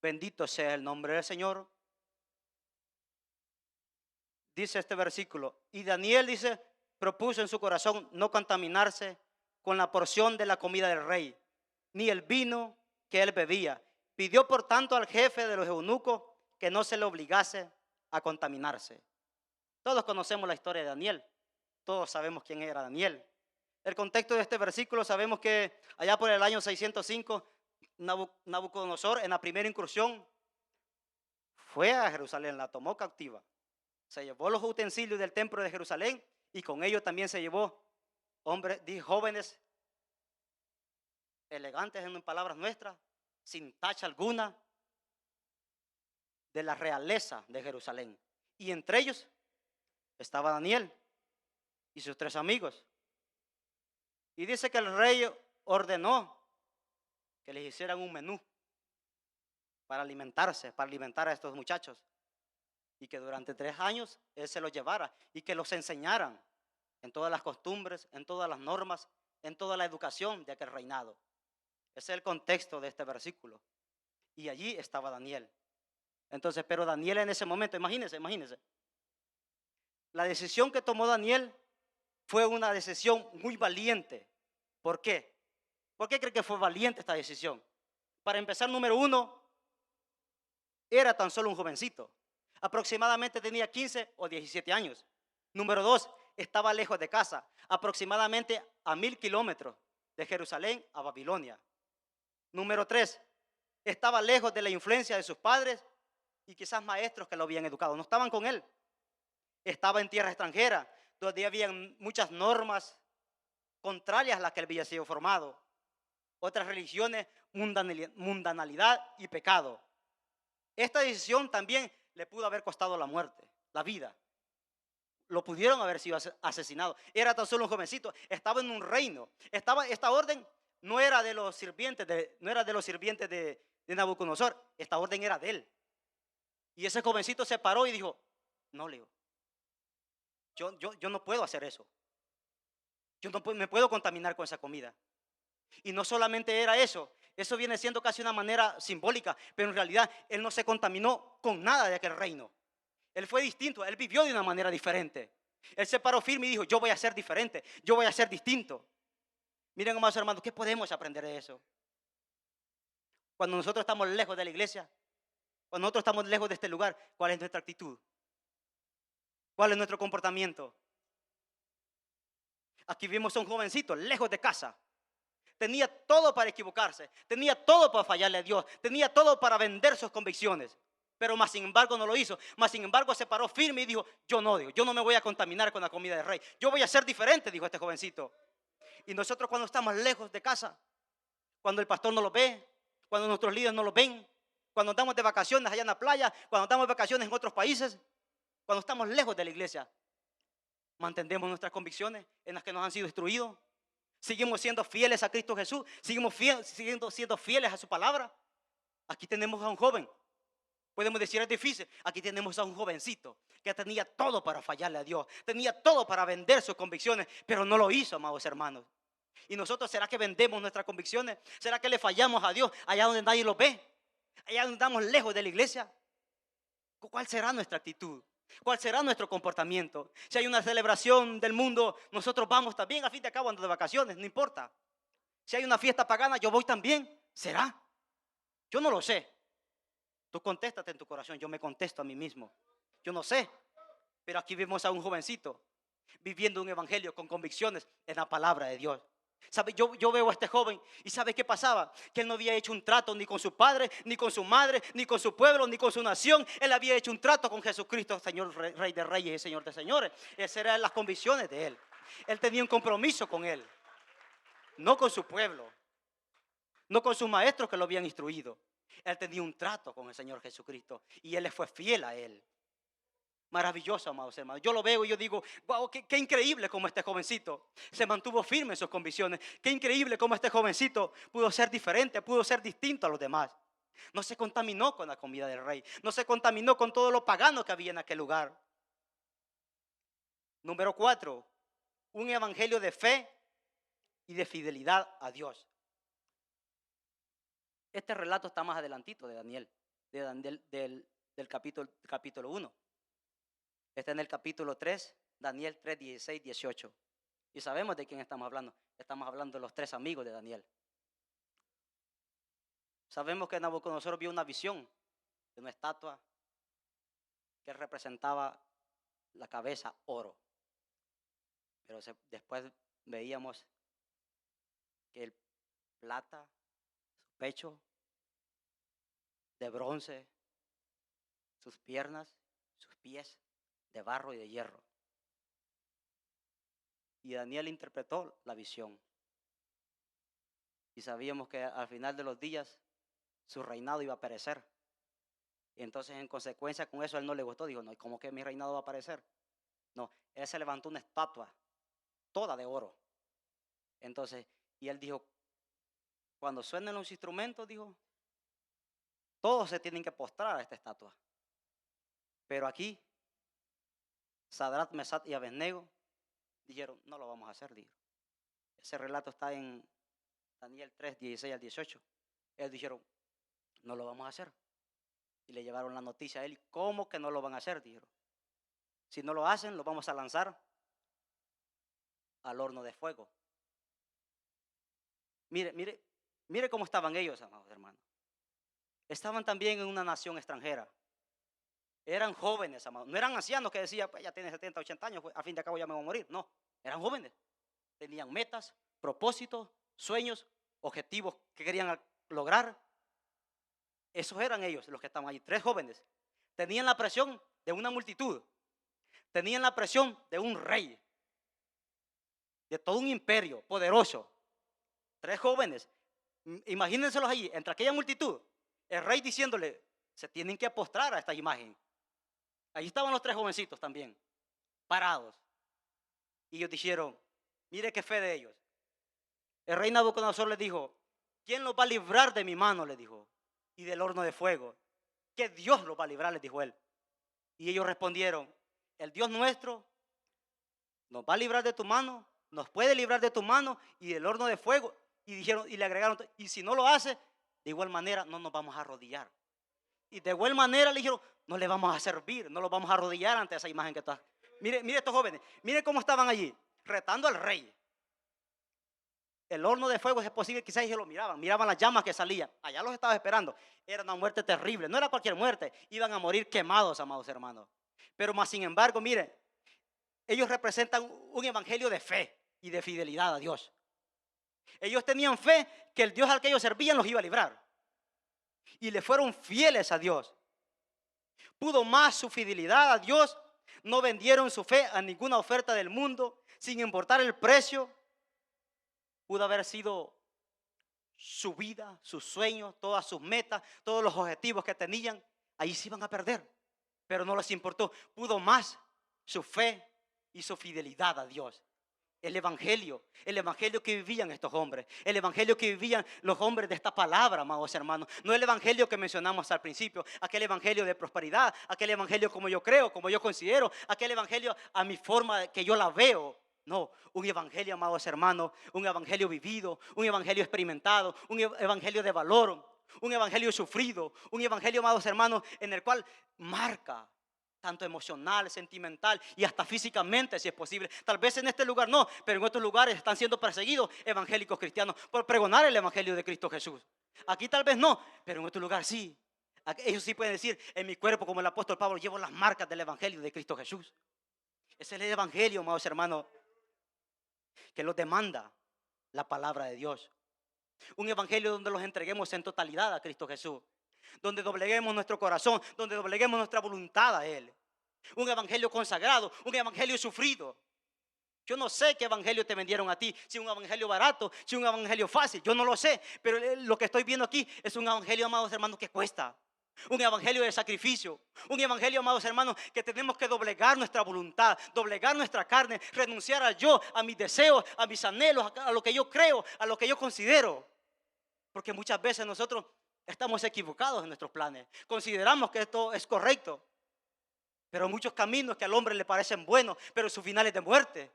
Bendito sea el nombre del Señor. Dice este versículo, y Daniel dice, propuso en su corazón no contaminarse con la porción de la comida del rey, ni el vino que él bebía. Pidió por tanto al jefe de los eunucos que no se le obligase a contaminarse. Todos conocemos la historia de Daniel. Todos sabemos quién era Daniel. El contexto de este versículo, sabemos que allá por el año 605, Nabucodonosor en la primera incursión fue a Jerusalén, la tomó cautiva. Se llevó los utensilios del templo de Jerusalén y con ellos también se llevó hombres, jóvenes, elegantes en palabras nuestras, sin tacha alguna, de la realeza de Jerusalén. Y entre ellos estaba Daniel y sus 3 amigos. Y dice que el rey ordenó que les hicieran un menú para alimentarse, para alimentar a estos muchachos. Y que durante 3 años él se los llevara y que los enseñaran en todas las costumbres, en todas las normas, en toda la educación de aquel reinado. Ese es el contexto de este versículo. Y allí estaba Daniel. Entonces, pero Daniel en ese momento, imagínense. La decisión que tomó Daniel fue una decisión muy valiente. ¿Por qué? ¿Por qué cree que fue valiente esta decisión? Para empezar, número 1, era tan solo un jovencito. Aproximadamente tenía 15 o 17 años. Número 2, estaba lejos de casa, aproximadamente a 1000 kilómetros de Jerusalén a Babilonia. Número 3, estaba lejos de la influencia de sus padres y quizás maestros que lo habían educado. No estaban con él. Estaba en tierra extranjera, donde había muchas normas contrarias a las que él había sido formado. Otras religiones, mundanalidad y pecado. Esta decisión también le pudo haber costado la muerte, la vida. Lo pudieron haber sido asesinado. Era tan solo un jovencito, estaba en un reino. Esta orden no era de los sirvientes de Nabucodonosor, esta orden era de él. Y ese jovencito se paró y dijo, no, Leo, yo no puedo hacer eso. Yo no me puedo contaminar con esa comida. Y no solamente era eso, eso viene siendo casi una manera simbólica, pero en realidad él no se contaminó con nada de aquel reino. Él fue distinto, él vivió de una manera diferente. Él se paró firme y dijo, yo voy a ser diferente, yo voy a ser distinto. Miren, amados hermanos, ¿qué podemos aprender de eso? Cuando nosotros estamos lejos de la iglesia, cuando nosotros estamos lejos de este lugar, ¿cuál es nuestra actitud? ¿Cuál es nuestro comportamiento? Aquí vimos a un jovencito lejos de casa. Tenía todo para equivocarse, tenía todo para fallarle a Dios, tenía todo para vender sus convicciones. Pero más sin embargo no lo hizo. Más sin embargo se paró firme y dijo, yo no me voy a contaminar con la comida del rey. Yo voy a ser diferente, dijo este jovencito. Y nosotros cuando estamos lejos de casa, cuando el pastor no lo ve, cuando nuestros líderes no lo ven, cuando andamos de vacaciones allá en la playa, cuando andamos de vacaciones en otros países, cuando estamos lejos de la iglesia, mantendemos nuestras convicciones en las que nos han sido instruidos. Seguimos siendo fieles a Cristo Jesús, seguimos siendo fieles a su palabra. Aquí tenemos a un joven. Podemos decir es difícil. Aquí tenemos a un jovencito que tenía todo para fallarle a Dios. Tenía todo para vender sus convicciones, pero no lo hizo, amados hermanos. Y nosotros, ¿será que vendemos nuestras convicciones? ¿Será que le fallamos a Dios allá donde nadie lo ve? Allá donde estamos lejos de la iglesia. ¿Cuál será nuestra actitud? ¿Cuál será nuestro comportamiento? Si hay una celebración del mundo, nosotros vamos también. A fin de cabo ando de vacaciones, no importa. Si hay una fiesta pagana, yo voy también. ¿Será? Yo no lo sé. Tú contéstate en tu corazón, yo me contesto a mí mismo. Yo no sé, pero aquí vemos a un jovencito viviendo un evangelio con convicciones en la palabra de Dios. ¿Sabe? Yo veo a este joven y ¿sabe qué pasaba? Que él no había hecho un trato ni con su padre, ni con su madre, ni con su pueblo, ni con su nación. Él había hecho un trato con Jesucristo, Señor, Rey de Reyes y Señor de Señores. Esas eran las convicciones de él. Él tenía un compromiso con él, no con su pueblo, no con sus maestros que lo habían instruido. Él tenía un trato con el Señor Jesucristo y él le fue fiel a él. Maravilloso, amados hermanos. Yo lo veo y yo digo, wow, qué increíble como este jovencito se mantuvo firme en sus convicciones. Qué increíble como este jovencito pudo ser diferente, pudo ser distinto a los demás. No se contaminó con la comida del rey. No se contaminó con todo lo pagano que había en aquel lugar. Número 4, un evangelio de fe y de fidelidad a Dios. Este relato está más adelantito de Daniel, del capítulo 1. Está en el capítulo 3, Daniel 3, 16, 18. Y sabemos de quién estamos hablando. Estamos hablando de los 3 amigos de Daniel. Sabemos que Nabucodonosor vio una visión de una estatua que representaba la cabeza oro. Pero después veíamos que el plata, su pecho de bronce, sus piernas, sus pies de barro y de hierro. Y Daniel interpretó la visión. Y sabíamos que al final de los días su reinado iba a perecer. Y entonces en consecuencia con eso a él no le gustó. Dijo, no, ¿cómo que mi reinado va a perecer? No, él se levantó una estatua toda de oro. Entonces, y él dijo, cuando suenen los instrumentos, dijo, todos se tienen que postrar a esta estatua. Pero aquí, Sadrach, Mesach y Abednego dijeron, no lo vamos a hacer, dijo. Ese relato está en Daniel 3, 16 al 18. Ellos dijeron, no lo vamos a hacer. Y le llevaron la noticia a él, ¿cómo que no lo van a hacer? Dijeron, si no lo hacen, lo vamos a lanzar al horno de fuego. Mire cómo estaban ellos, amados hermanos. Estaban también en una nación extranjera. Eran jóvenes, amados. No eran ancianos que decían, pues ya tiene 70, 80 años, pues, a fin de cabo ya me voy a morir. No, eran jóvenes. Tenían metas, propósitos, sueños, objetivos que querían lograr. Esos eran ellos los que estaban allí, 3 jóvenes. tenían la presión de una multitud, tenían la presión de un rey, de todo un imperio poderoso. 3 jóvenes, imagínenselos allí, entre aquella multitud, el rey diciéndole, se tienen que postrar a esta imagen. Allí estaban los 3 jovencitos también, parados. Y ellos dijeron, mire qué fe de ellos. El rey Nabucodonosor les dijo, ¿quién los va a librar de mi mano? Le dijo, y del horno de fuego. Que Dios los va a librar, les dijo él. Y ellos respondieron, el Dios nuestro nos va a librar de tu mano, nos puede librar de tu mano y del horno de fuego. Y dijeron, y le agregaron, y si no lo hace, de igual manera no nos vamos a arrodillar. Y de igual manera le dijeron, no le vamos a servir, no los vamos a arrodillar ante esa imagen que está. Mire estos jóvenes, mire cómo estaban allí, retando al rey. El horno de fuego es posible, quizás ellos lo miraban las llamas que salían. Allá los estaba esperando. Era una muerte terrible, no era cualquier muerte. Iban a morir quemados, amados hermanos. Pero más sin embargo, miren, ellos representan un evangelio de fe y de fidelidad a Dios. Ellos tenían fe que el Dios al que ellos servían los iba a librar. Y le fueron fieles a Dios. Pudo más su fidelidad a Dios. No vendieron su fe a ninguna oferta del mundo, sin importar el precio. Pudo haber sido su vida, sus sueños, todas sus metas, todos los objetivos que tenían. Ahí se iban a perder. Pero no les importó. Pudo más su fe y su fidelidad a Dios. El evangelio que vivían estos hombres, el evangelio que vivían los hombres de esta palabra, amados hermanos, no el evangelio que mencionamos al principio, aquel evangelio de prosperidad, aquel evangelio como yo creo, como yo considero, aquel evangelio a mi forma que yo la veo. No, un evangelio, amados hermanos, un evangelio vivido, un evangelio experimentado, un evangelio de valor, un evangelio sufrido, un evangelio, amados hermanos, en el cual marca tanto emocional, sentimental y hasta físicamente, si es posible. Tal vez en este lugar no, pero en otros lugares están siendo perseguidos evangélicos cristianos por pregonar el evangelio de Cristo Jesús. Aquí tal vez no, pero en otro lugar sí. Ellos sí pueden decir, en mi cuerpo, como el apóstol Pablo, llevo las marcas del evangelio de Cristo Jesús. Ese es el evangelio, amados hermanos, que los demanda la palabra de Dios. Un evangelio donde los entreguemos en totalidad a Cristo Jesús, donde dobleguemos nuestro corazón, donde dobleguemos nuestra voluntad a Él. Un evangelio consagrado, un evangelio sufrido. Yo no sé qué evangelio te vendieron a ti, si un evangelio barato, si un evangelio fácil, yo no lo sé, pero lo que estoy viendo aquí es un evangelio, amados hermanos, que cuesta. Un evangelio de sacrificio, un evangelio, amados hermanos, que tenemos que doblegar nuestra voluntad, doblegar nuestra carne, renunciar al yo, a mis deseos, a mis anhelos, a lo que yo creo, a lo que yo considero. Porque muchas veces nosotros estamos equivocados en nuestros planes. Consideramos que esto es correcto. Pero hay muchos caminos que al hombre le parecen buenos, pero su final es de muerte.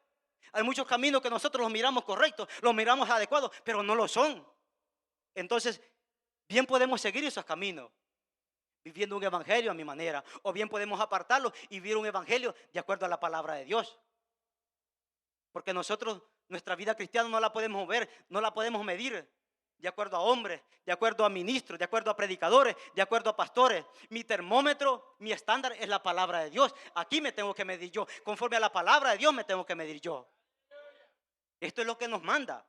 Hay muchos caminos que nosotros los miramos correctos, los miramos adecuados, pero no lo son. Entonces, bien podemos seguir esos caminos, viviendo un evangelio a mi manera. O bien podemos apartarlo y vivir un evangelio de acuerdo a la palabra de Dios. Porque nosotros, nuestra vida cristiana no la podemos ver, no la podemos medir de acuerdo a hombres, de acuerdo a ministros, de acuerdo a predicadores, de acuerdo a pastores. Mi termómetro, mi estándar es la palabra de Dios. Aquí me tengo que medir yo. Conforme a la palabra de Dios me tengo que medir yo. Esto es lo que nos manda.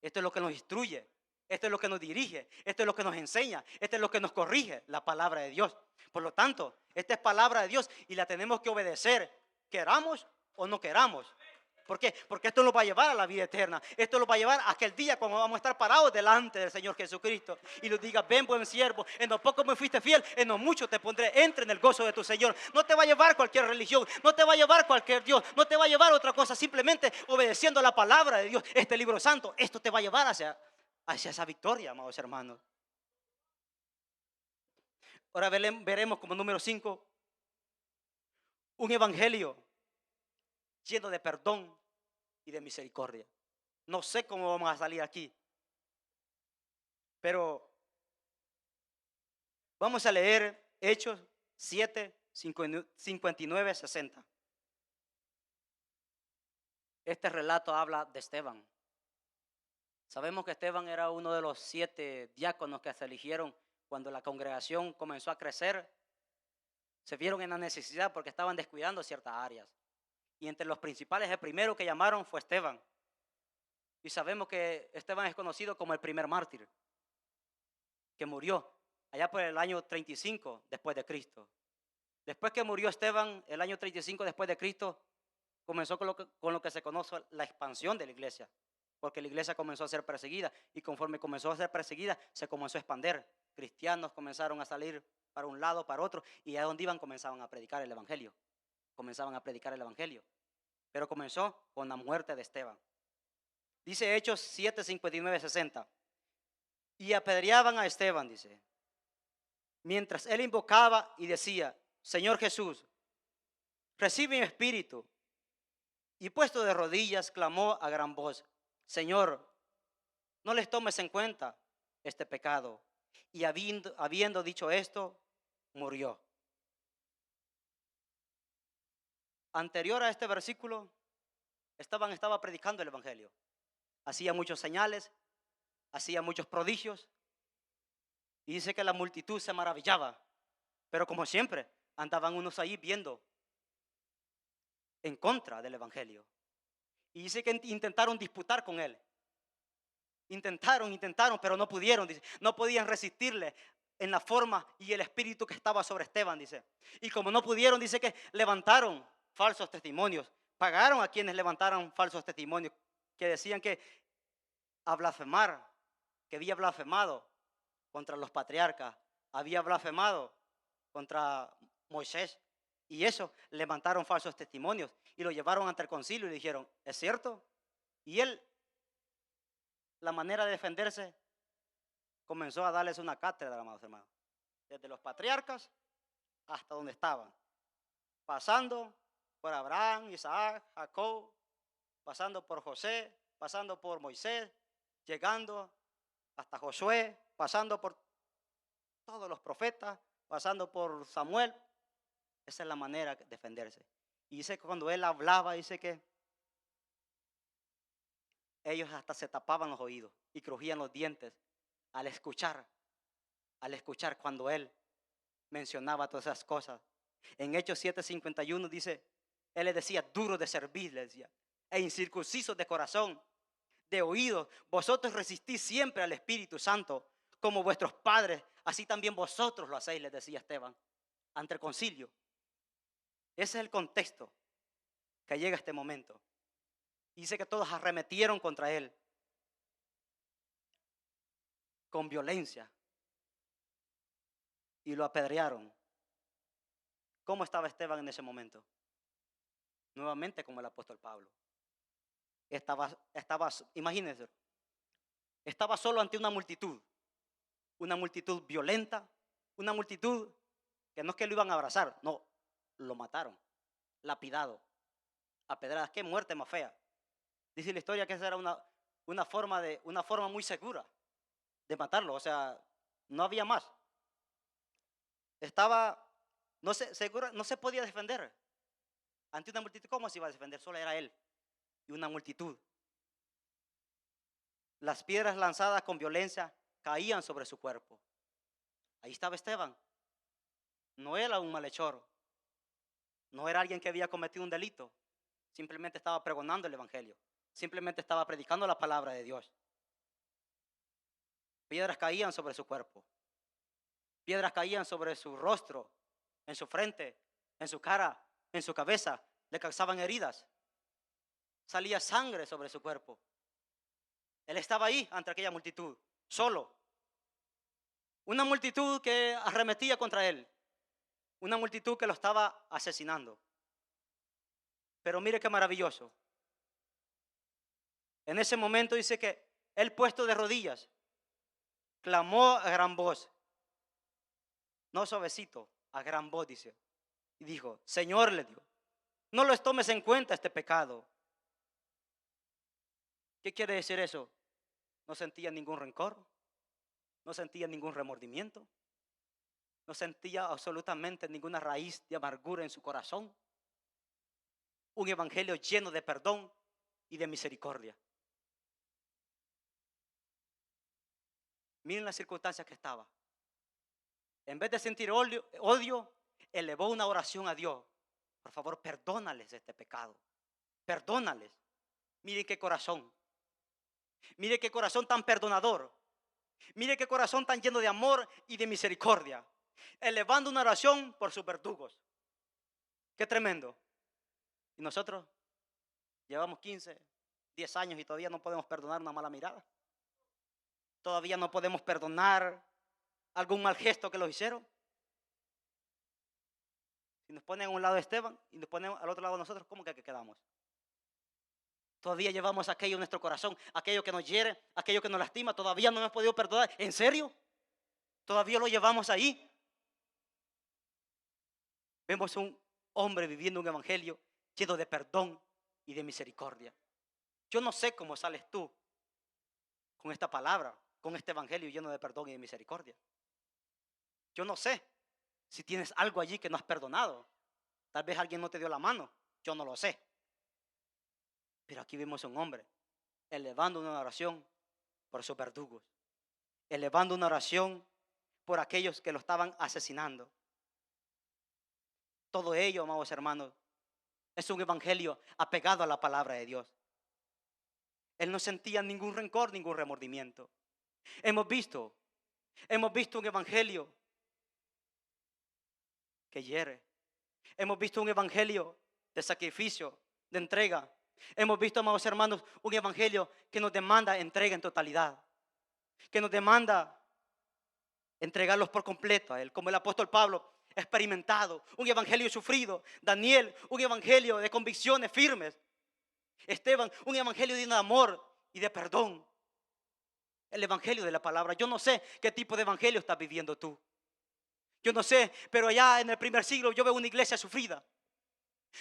Esto es lo que nos instruye. Esto es lo que nos dirige. Esto es lo que nos enseña. Esto es lo que nos corrige, la palabra de Dios. Por lo tanto, esta es palabra de Dios y la tenemos que obedecer, queramos o no queramos. ¿Por qué? Porque esto nos va a llevar a la vida eterna. Esto nos va a llevar a aquel día cuando vamos a estar parados delante del Señor Jesucristo y nos diga, ven buen siervo, en lo poco me fuiste fiel, en lo mucho te pondré, entra en el gozo de tu Señor. No te va a llevar cualquier religión, no te va a llevar cualquier Dios, no te va a llevar otra cosa, simplemente obedeciendo la palabra de Dios, este libro santo. Esto te va a llevar hacia esa victoria, amados hermanos. Ahora veremos como número 5, un evangelio lleno de perdón y de misericordia. No sé cómo vamos a salir aquí, pero vamos a leer Hechos 7, 59, 60. Este relato habla de Esteban. Sabemos que Esteban era uno de los 7 diáconos que se eligieron cuando la congregación comenzó a crecer. Se vieron en la necesidad porque estaban descuidando ciertas áreas. Y entre los principales, el primero que llamaron fue Esteban. Y sabemos que Esteban es conocido como el primer mártir, que murió allá por el año 35 después de Cristo. Después que murió Esteban, el año 35 después de Cristo, comenzó con lo que se conoce la expansión de la iglesia, porque la iglesia comenzó a ser perseguida y conforme comenzó a ser perseguida, se comenzó a expandir. Cristianos comenzaron a salir para un lado, para otro, y a donde iban comenzaban a predicar el evangelio. Comenzaban a predicar el evangelio. Pero comenzó con la muerte de Esteban. Dice Hechos 7, 59, 60. Y apedreaban a Esteban, dice, mientras él invocaba y decía: Señor Jesús, recibe mi espíritu. Y puesto de rodillas, clamó a gran voz: Señor, no les tomes en cuenta este pecado. Y habiendo dicho esto, murió. Anterior a este versículo, estaba predicando el evangelio. Hacía muchos señales, hacía muchos prodigios. Y dice que la multitud se maravillaba. Pero como siempre, andaban unos ahí viendo en contra del evangelio. Y dice que intentaron disputar con él. Intentaron, pero no pudieron, dice. No podían resistirle en la forma y el espíritu que estaba sobre Esteban, dice. Y como no pudieron, dice que levantaron falsos testimonios. Pagaron a quienes levantaron falsos testimonios, que decían que a blasfemar, que había blasfemado contra los patriarcas, había blasfemado contra Moisés. Y eso, levantaron falsos testimonios y lo llevaron ante el concilio y le dijeron: ¿es cierto? Y él, la manera de defenderse, comenzó a darles una cátedra, amados hermanos, desde los patriarcas hasta donde estaban, pasando por Abraham, Isaac, Jacob, pasando por José, pasando por Moisés, llegando hasta Josué, pasando por todos los profetas, pasando por Samuel. Esa es la manera de defenderse. Y dice que cuando él hablaba, dice que ellos hasta se tapaban los oídos y crujían los dientes al escuchar cuando él mencionaba todas esas cosas. En Hechos 7:51 dice, él les decía: duros de servir, les decía, e incircuncisos de corazón, de oídos, vosotros resistís siempre al Espíritu Santo, como vuestros padres, así también vosotros lo hacéis, les decía Esteban, ante el concilio. Ese es el contexto que llega a este momento. Dice que todos arremetieron contra él con violencia y lo apedrearon. ¿Cómo estaba Esteban en ese momento? Nuevamente como el apóstol Pablo. Imagínense, estaba solo ante una multitud violenta, una multitud que no es que lo iban a abrazar, no, lo mataron, lapidado, a pedradas. Qué muerte más fea. Dice la historia que esa era una forma muy segura de matarlo, o sea, no había más. No se podía defender ante una multitud. ¿Cómo se iba a defender? Solo era él y una multitud. Las piedras lanzadas con violencia caían sobre su cuerpo. Ahí estaba Esteban. No era un malhechor, no era alguien que había cometido un delito, simplemente estaba pregonando el evangelio, simplemente estaba predicando la palabra de Dios. Piedras caían sobre su cuerpo, piedras caían sobre su rostro, en su frente, en su cara, en su cabeza, le causaban heridas, salía sangre sobre su cuerpo. Él estaba ahí ante aquella multitud, solo. Una multitud que arremetía contra él, una multitud que lo estaba asesinando. Pero mire qué maravilloso. En ese momento dice que él, puesto de rodillas, clamó a gran voz, no suavecito, a gran voz, dice, y dijo: Señor, le dijo, no les tomes en cuenta este pecado. ¿Qué quiere decir eso? No sentía ningún rencor, no sentía ningún remordimiento, no sentía absolutamente ninguna raíz de amargura en su corazón. Un evangelio lleno de perdón y de misericordia. Miren las circunstancias que estaba. En vez de sentir odio, elevó una oración a Dios: por favor, perdónales este pecado, perdónales. Miren qué corazón, mire qué corazón tan perdonador, mire qué corazón tan lleno de amor y de misericordia, elevando una oración por sus verdugos, Qué tremendo. Y nosotros llevamos 15, 10 años y todavía no podemos perdonar una mala mirada. Todavía no podemos perdonar algún mal gesto que los hicieron. Si nos ponen a un lado de Esteban y nos ponen al otro lado de nosotros, ¿cómo que quedamos? Todavía llevamos aquello en nuestro corazón, aquello que nos hiere, aquello que nos lastima. Todavía no hemos podido perdonar. ¿En serio? Todavía lo llevamos ahí. Vemos un hombre viviendo un evangelio lleno de perdón y de misericordia. Yo no sé cómo sales tú con esta palabra, con este evangelio lleno de perdón y de misericordia. Yo no sé si tienes algo allí que no has perdonado. Tal vez alguien no te dio la mano. Yo no lo sé. Pero aquí vemos a un hombre elevando una oración por sus verdugos. Elevando una oración por aquellos que lo estaban asesinando. Todo ello, amados hermanos, es un evangelio apegado a la palabra de Dios. Él no sentía ningún rencor, ningún remordimiento. Hemos visto un evangelio que hiere. Hemos visto un evangelio de sacrificio, de entrega. Hemos visto, amados hermanos, un evangelio que nos demanda entrega en totalidad. Que nos demanda entregarlos por completo a Él. Como el apóstol Pablo, experimentado. Un evangelio sufrido. Daniel, un evangelio de convicciones firmes. Esteban, un evangelio de amor y de perdón. El evangelio de la palabra. Yo no sé qué tipo de evangelio estás viviendo tú. Yo no sé, pero allá en el primer siglo yo veo una iglesia sufrida.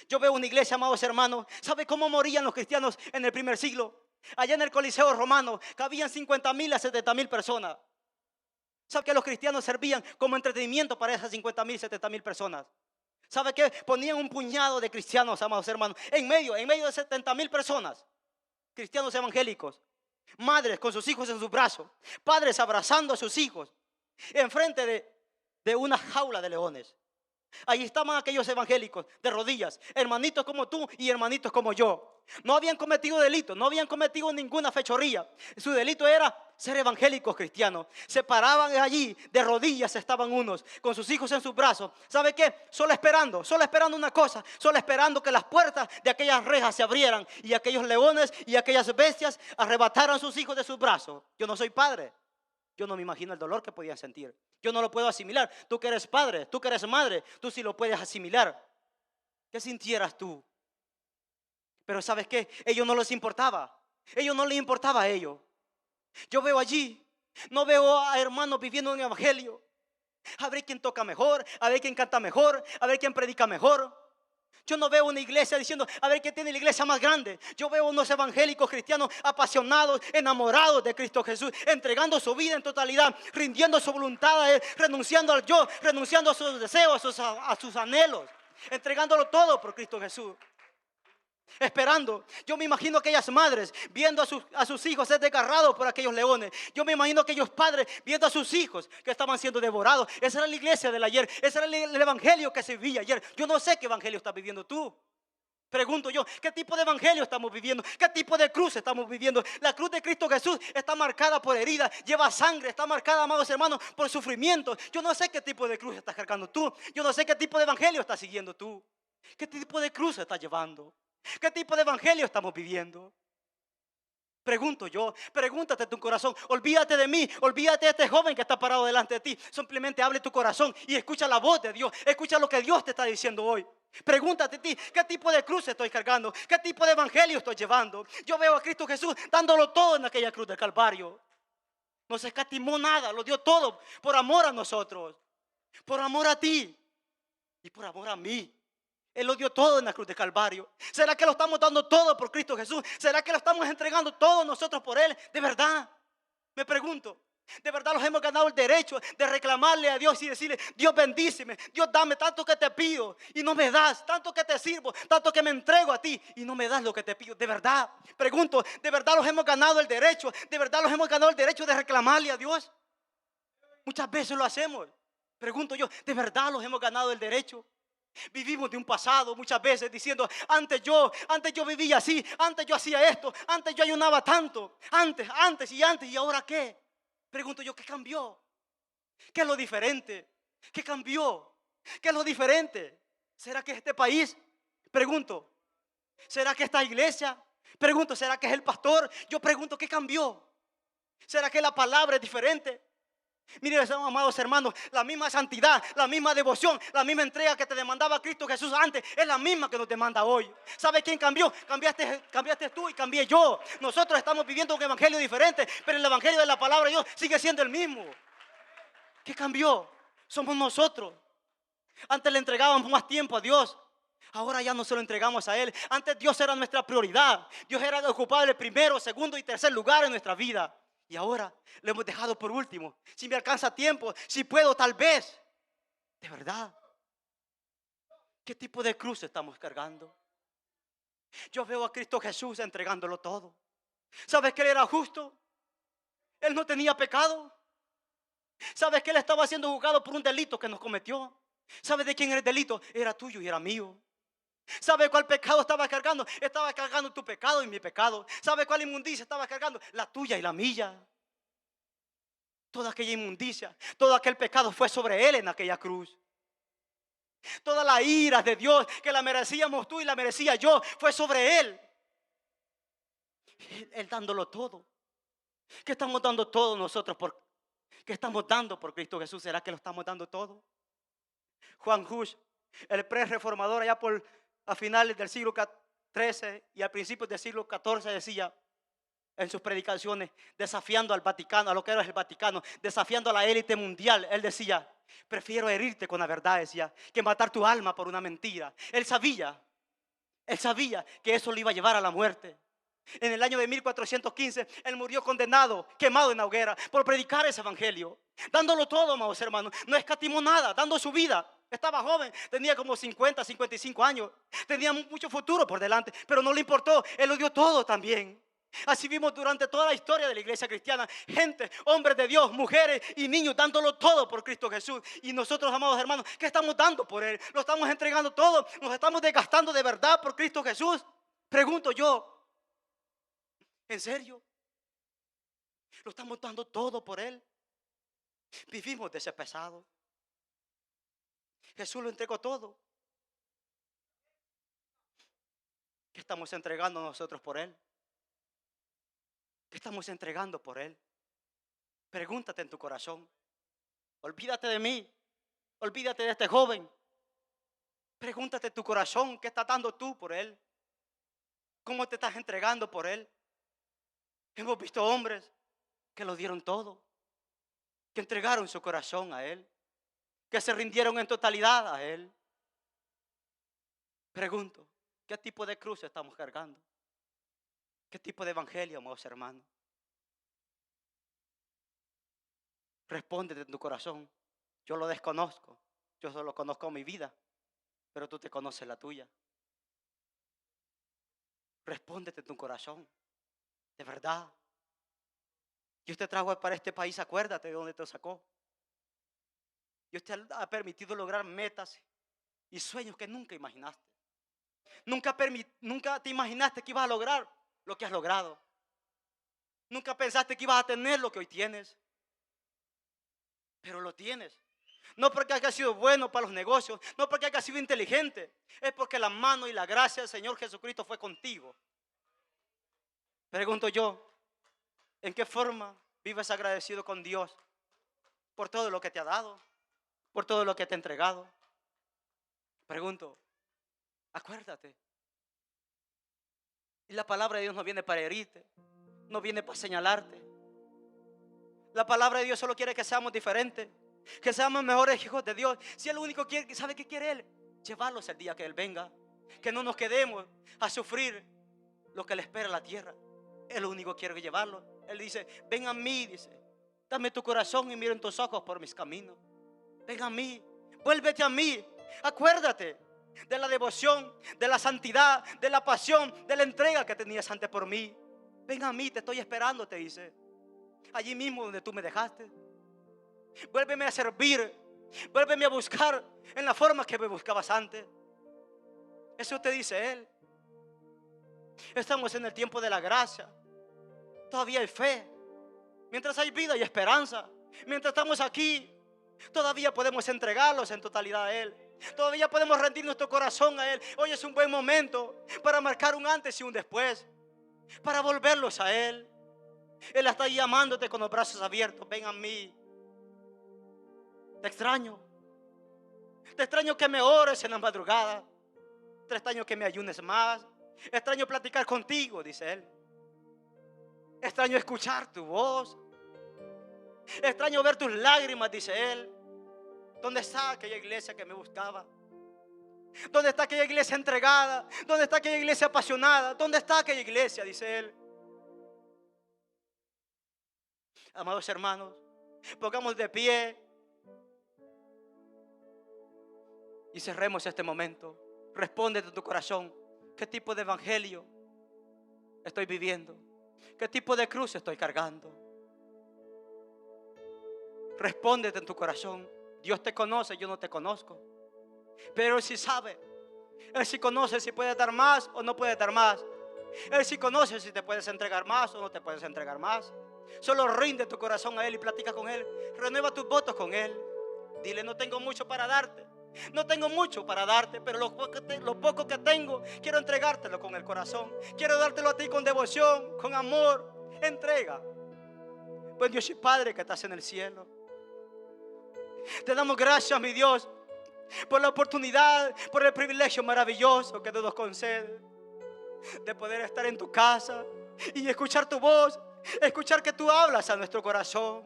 Yo veo una iglesia, amados hermanos. ¿Sabe cómo morían los cristianos en el primer siglo? Allá en el Coliseo Romano cabían 50,000 a 70,000 personas. ¿Sabe que los cristianos servían como entretenimiento para esas 50,000, 70,000 personas? ¿Sabe qué? Ponían un puñado de cristianos, amados hermanos, en medio de 70,000 personas. Cristianos evangélicos. Madres con sus hijos en sus brazos. Padres abrazando a sus hijos. Enfrente de una jaula de leones. Ahí estaban aquellos evangélicos de rodillas, hermanitos como tú y hermanitos como yo. No habían cometido delito, no habían cometido ninguna fechoría. Su delito era ser evangélicos cristianos. Se paraban allí, de rodillas estaban unos, con sus hijos en sus brazos. ¿Sabe qué? Solo esperando una cosa, solo esperando que las puertas de aquellas rejas se abrieran y aquellos leones y aquellas bestias arrebataran sus hijos de sus brazos. Yo no soy padre. Yo no me imagino el dolor que podían sentir. Yo no lo puedo asimilar. Tú que eres padre, tú que eres madre, tú sí lo puedes asimilar. ¿Qué sintieras tú? Pero ¿sabes qué? Ellos no les importaba. Ellos no les importaba a ellos. Yo veo allí, no veo a hermanos viviendo un evangelio. A ver quién toca mejor, a ver quién canta mejor, a ver quién predica mejor. Yo no veo una iglesia diciendo, a ver qué tiene la iglesia más grande. Yo veo unos evangélicos cristianos apasionados, enamorados de Cristo Jesús, entregando su vida en totalidad, rindiendo su voluntad a Él, renunciando al yo, renunciando a sus deseos, a sus anhelos, entregándolo todo por Cristo Jesús. Esperando. Yo me imagino aquellas madres viendo a sus hijos ser desgarrados por aquellos leones. Yo me imagino aquellos padres viendo a sus hijos que estaban siendo devorados. Esa era la iglesia del ayer. Ese era el evangelio que se vivía ayer. Yo no sé qué evangelio estás viviendo tú. Pregunto yo, ¿qué tipo de evangelio estamos viviendo? ¿Qué tipo de cruz estamos viviendo? La cruz de Cristo Jesús está marcada por heridas, lleva sangre, está marcada, amados hermanos, por sufrimiento. Yo no sé qué tipo de cruz estás cargando tú. Yo no sé qué tipo de evangelio estás siguiendo tú. ¿Qué tipo de cruz estás llevando? ¿Qué tipo de evangelio estamos viviendo? Pregunto yo, pregúntate tu corazón. Olvídate de mí, olvídate de este joven que está parado delante de ti. Simplemente abre tu corazón y escucha la voz de Dios. Escucha lo que Dios te está diciendo hoy. Pregúntate a ti, ¿qué tipo de cruz estoy cargando? ¿Qué tipo de evangelio estoy llevando? Yo veo a Cristo Jesús dándolo todo en aquella cruz del Calvario. No se escatimó nada, lo dio todo por amor a nosotros. Por amor a ti y por amor a mí. Él lo dio todo en la cruz de Calvario. ¿Será que lo estamos dando todo por Cristo Jesús? ¿Será que lo estamos entregando todo nosotros por Él? ¿De verdad? Me pregunto. ¿De verdad nos hemos ganado el derecho de reclamarle a Dios y decirle, Dios bendíceme, Dios dame tanto que te pido y no me das, tanto que te sirvo, tanto que me entrego a ti y no me das lo que te pido? ¿De verdad? Pregunto, ¿de verdad nos hemos ganado el derecho? ¿De verdad nos hemos ganado el derecho de reclamarle a Dios? Muchas veces lo hacemos. Pregunto yo, ¿de verdad nos hemos ganado el derecho? Vivimos de un pasado muchas veces diciendo, antes yo vivía así, antes yo hacía esto, antes yo ayunaba tanto, antes y ahora qué. Pregunto yo, ¿qué cambió? ¿Qué es lo diferente? ¿Qué cambió? ¿Qué es lo diferente? ¿Será que es este país? Pregunto. ¿Será que esta iglesia? Pregunto, ¿será que es el pastor? Yo pregunto, ¿qué cambió? ¿Será que la palabra es diferente? Miren, amados hermanos, la misma santidad, la misma devoción, la misma entrega que te demandaba Cristo Jesús antes, es la misma que nos demanda hoy. ¿Sabe quién cambió? Cambiaste tú y cambié yo. Nosotros estamos viviendo un evangelio diferente, pero el evangelio de la palabra de Dios sigue siendo el mismo. ¿Qué cambió? Somos nosotros. Antes le entregábamos más tiempo a Dios. Ahora ya no se lo entregamos a Él. Antes Dios era nuestra prioridad. Dios era ocupado el primero, segundo y tercer lugar en nuestra vida. Y ahora lo hemos dejado por último. Si me alcanza tiempo, si puedo, tal vez. De verdad, ¿qué tipo de cruz estamos cargando? Yo veo a Cristo Jesús entregándolo todo. ¿Sabes que Él era justo? Él no tenía pecado. ¿Sabes que Él estaba siendo juzgado por un delito que nos cometió? ¿Sabes de quién era el delito? Era tuyo y era mío. ¿Sabe cuál pecado estaba cargando? Estaba cargando tu pecado y mi pecado. ¿Sabe cuál inmundicia estaba cargando? La tuya y la mía. Toda aquella inmundicia, todo aquel pecado fue sobre Él en aquella cruz. Toda la ira de Dios que la merecíamos tú y la merecía yo fue sobre Él. Él dándolo todo. ¿Qué estamos dando todo nosotros? ¿Qué estamos dando por Cristo Jesús? ¿Será que lo estamos dando todo? Juan Hus, el pre-reformador allá a finales del siglo XIII y a principios del siglo XIV decía en sus predicaciones, desafiando al Vaticano, a lo que era el Vaticano, desafiando a la élite mundial, él decía, prefiero herirte con la verdad, decía, que matar tu alma por una mentira. Él sabía que eso le iba a llevar a la muerte. En el año de 1415, él murió condenado, quemado en la hoguera, por predicar ese evangelio, dándolo todo, amados hermanos. No escatimó nada, dando su vida. Estaba joven, tenía como 50, 55 años. Tenía mucho futuro por delante, pero no le importó. Él lo dio todo también. Así vimos durante toda la historia de la iglesia cristiana, gente, hombres de Dios, mujeres y niños dándolo todo por Cristo Jesús. Y nosotros, amados hermanos, ¿qué estamos dando por Él? Lo estamos entregando todo, nos estamos desgastando de verdad por Cristo Jesús. Pregunto yo, ¿en serio? ¿Lo estamos dando todo por Él? Vivimos de ese pesado. Jesús lo entregó todo. ¿Qué estamos entregando nosotros por Él? ¿Qué estamos entregando por Él? Pregúntate en tu corazón. Olvídate de mí. Olvídate de este joven. Pregúntate en tu corazón, ¿qué estás dando tú por Él? ¿Cómo te estás entregando por Él? Hemos visto hombres que lo dieron todo, que entregaron su corazón a Él, que se rindieron en totalidad a Él. Pregunto, ¿qué tipo de cruz estamos cargando? ¿Qué tipo de evangelio, amados hermanos? Respóndete en tu corazón. Yo lo desconozco. Yo solo conozco mi vida, pero tú te conoces la tuya. Respóndete en tu corazón. De verdad. Dios te trajo para este país, acuérdate de dónde te sacó. Dios te ha permitido lograr metas y sueños que nunca imaginaste. Nunca te imaginaste que ibas a lograr lo que has logrado. Nunca pensaste que ibas a tener lo que hoy tienes. Pero lo tienes. No porque hayas sido bueno para los negocios, no porque hayas sido inteligente. Es porque la mano y la gracia del Señor Jesucristo fue contigo. Pregunto yo, ¿en qué forma vives agradecido con Dios por todo lo que te ha dado? Por todo lo que te ha entregado. Pregunto, acuérdate. Y la palabra de Dios no viene para herirte, no viene para señalarte. La palabra de Dios solo quiere que seamos diferentes, que seamos mejores hijos de Dios. Si Él único quiere, ¿sabe qué quiere Él? Llevarlos el día que Él venga. Que no nos quedemos a sufrir lo que le espera a la tierra. Él único quiere llevarlos. Él dice, ven a mí, dice, dame tu corazón y miren tus ojos por mis caminos. Ven a mí, vuélvete a mí. Acuérdate de la devoción, de la santidad, de la pasión, de la entrega que tenías antes por mí. Ven a mí, te estoy esperando, te dice. Allí mismo donde tú me dejaste. Vuélveme a servir. Vuélveme a buscar en la forma que me buscabas antes. Eso te dice Él. Estamos en el tiempo de la gracia. Todavía hay fe. Mientras hay vida y esperanza. Mientras estamos aquí, todavía podemos entregarlos en totalidad a Él. Todavía podemos rendir nuestro corazón a Él. Hoy es un buen momento para marcar un antes y un después, para volverlos a Él. Él está llamándote con los brazos abiertos. Ven a mí. Te extraño. Te extraño que me ores en la madrugada. Te extraño que me ayunes más. Extraño platicar contigo, dice Él. Extraño escuchar tu voz. Extraño ver tus lágrimas, dice Él. ¿Dónde está aquella iglesia que me buscaba? ¿Dónde está aquella iglesia entregada? ¿Dónde está aquella iglesia apasionada? ¿Dónde está aquella iglesia? Dice Él. Amados hermanos, pongamos de pie y cerremos este momento. Respóndete en tu corazón. ¿Qué tipo de evangelio estoy viviendo? ¿Qué tipo de cruz estoy cargando? Respóndete en tu corazón. Dios te conoce, yo no te conozco. Pero Él sí sabe. Él sí conoce si puedes dar más o no puedes dar más. Él sí conoce si te puedes entregar más o no te puedes entregar más. Solo rinde tu corazón a Él y platica con Él. Renueva tus votos con Él. Dile: no tengo mucho para darte. No tengo mucho para darte, pero lo poco que tengo, quiero entregártelo con el corazón. Quiero dártelo a ti con devoción, con amor. Entrega. Buen Dios y Padre que estás en el cielo, te damos gracias, mi Dios, por la oportunidad, por el privilegio maravilloso que tú nos concedes de poder estar en tu casa y escuchar tu voz, escuchar que tú hablas a nuestro corazón.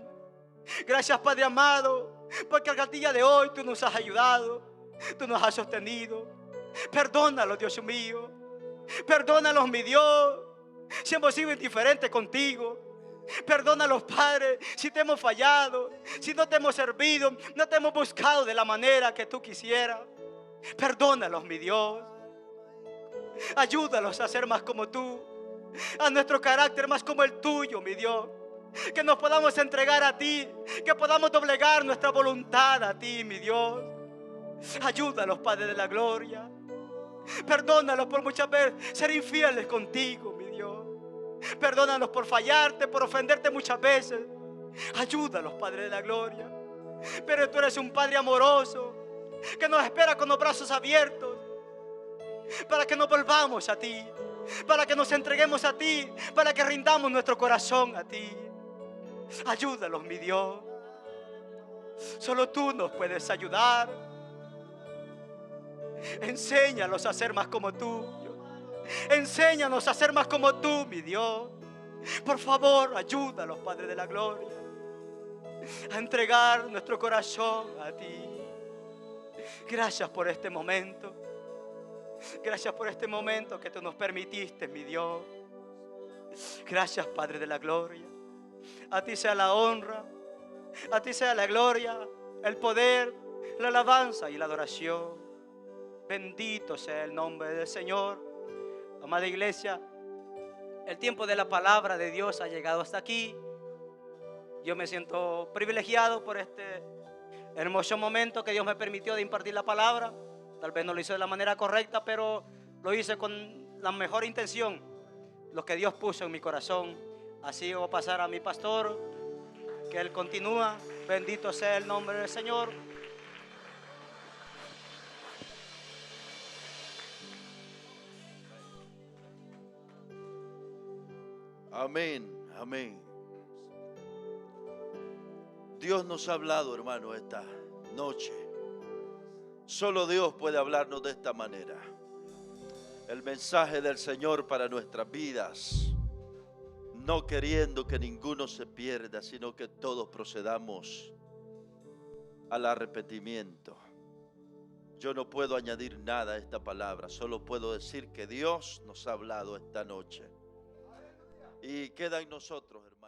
Gracias, Padre amado, porque al día de hoy tú nos has ayudado, tú nos has sostenido. Perdónalos, Dios mío, perdónalos, mi Dios, si hemos sido indiferentes contigo. Perdónalos, Padre, si te hemos fallado, si no te hemos servido, no te hemos buscado de la manera que tú quisieras. Perdónalos, mi Dios. Ayúdalos a ser más como tú, a nuestro carácter más como el tuyo, mi Dios. Que nos podamos entregar a ti, que podamos doblegar nuestra voluntad a ti, mi Dios. Ayúdalos, Padre de la gloria. Perdónalos por muchas veces ser infieles contigo, mi Dios. Perdónanos por fallarte, por ofenderte muchas veces. Ayúdalos, Padre de la gloria. Pero tú eres un Padre amoroso que nos espera con los brazos abiertos para que nos volvamos a ti, para que nos entreguemos a ti, para que rindamos nuestro corazón a ti. Ayúdalos, mi Dios. Solo tú nos puedes ayudar. Enséñalos a ser más como tú. Enséñanos a ser más como tú, mi Dios. Por favor, ayúdanos, Padre de la gloria, a entregar nuestro corazón a ti. Gracias por este momento. Gracias por este momento que tú nos permitiste, mi Dios. Gracias, Padre de la gloria. A ti sea la honra, a ti sea la gloria, el poder, la alabanza y la adoración. Bendito sea el nombre del Señor. Amada iglesia, el tiempo de la palabra de Dios ha llegado hasta aquí. Yo me siento privilegiado por este hermoso momento que Dios me permitió de impartir la palabra. Tal vez no lo hice de la manera correcta, pero lo hice con la mejor intención, lo que Dios puso en mi corazón. Así voy a pasar a mi pastor, que él continúa. Bendito sea el nombre del Señor. Amén, amén. Dios nos ha hablado, hermano, esta noche. Solo Dios puede hablarnos de esta manera. El mensaje del Señor para nuestras vidas, no queriendo que ninguno se pierda, sino que todos procedamos al arrepentimiento. Yo no puedo añadir nada a esta palabra, solo puedo decir que Dios nos ha hablado esta noche. Y queda en nosotros, hermano.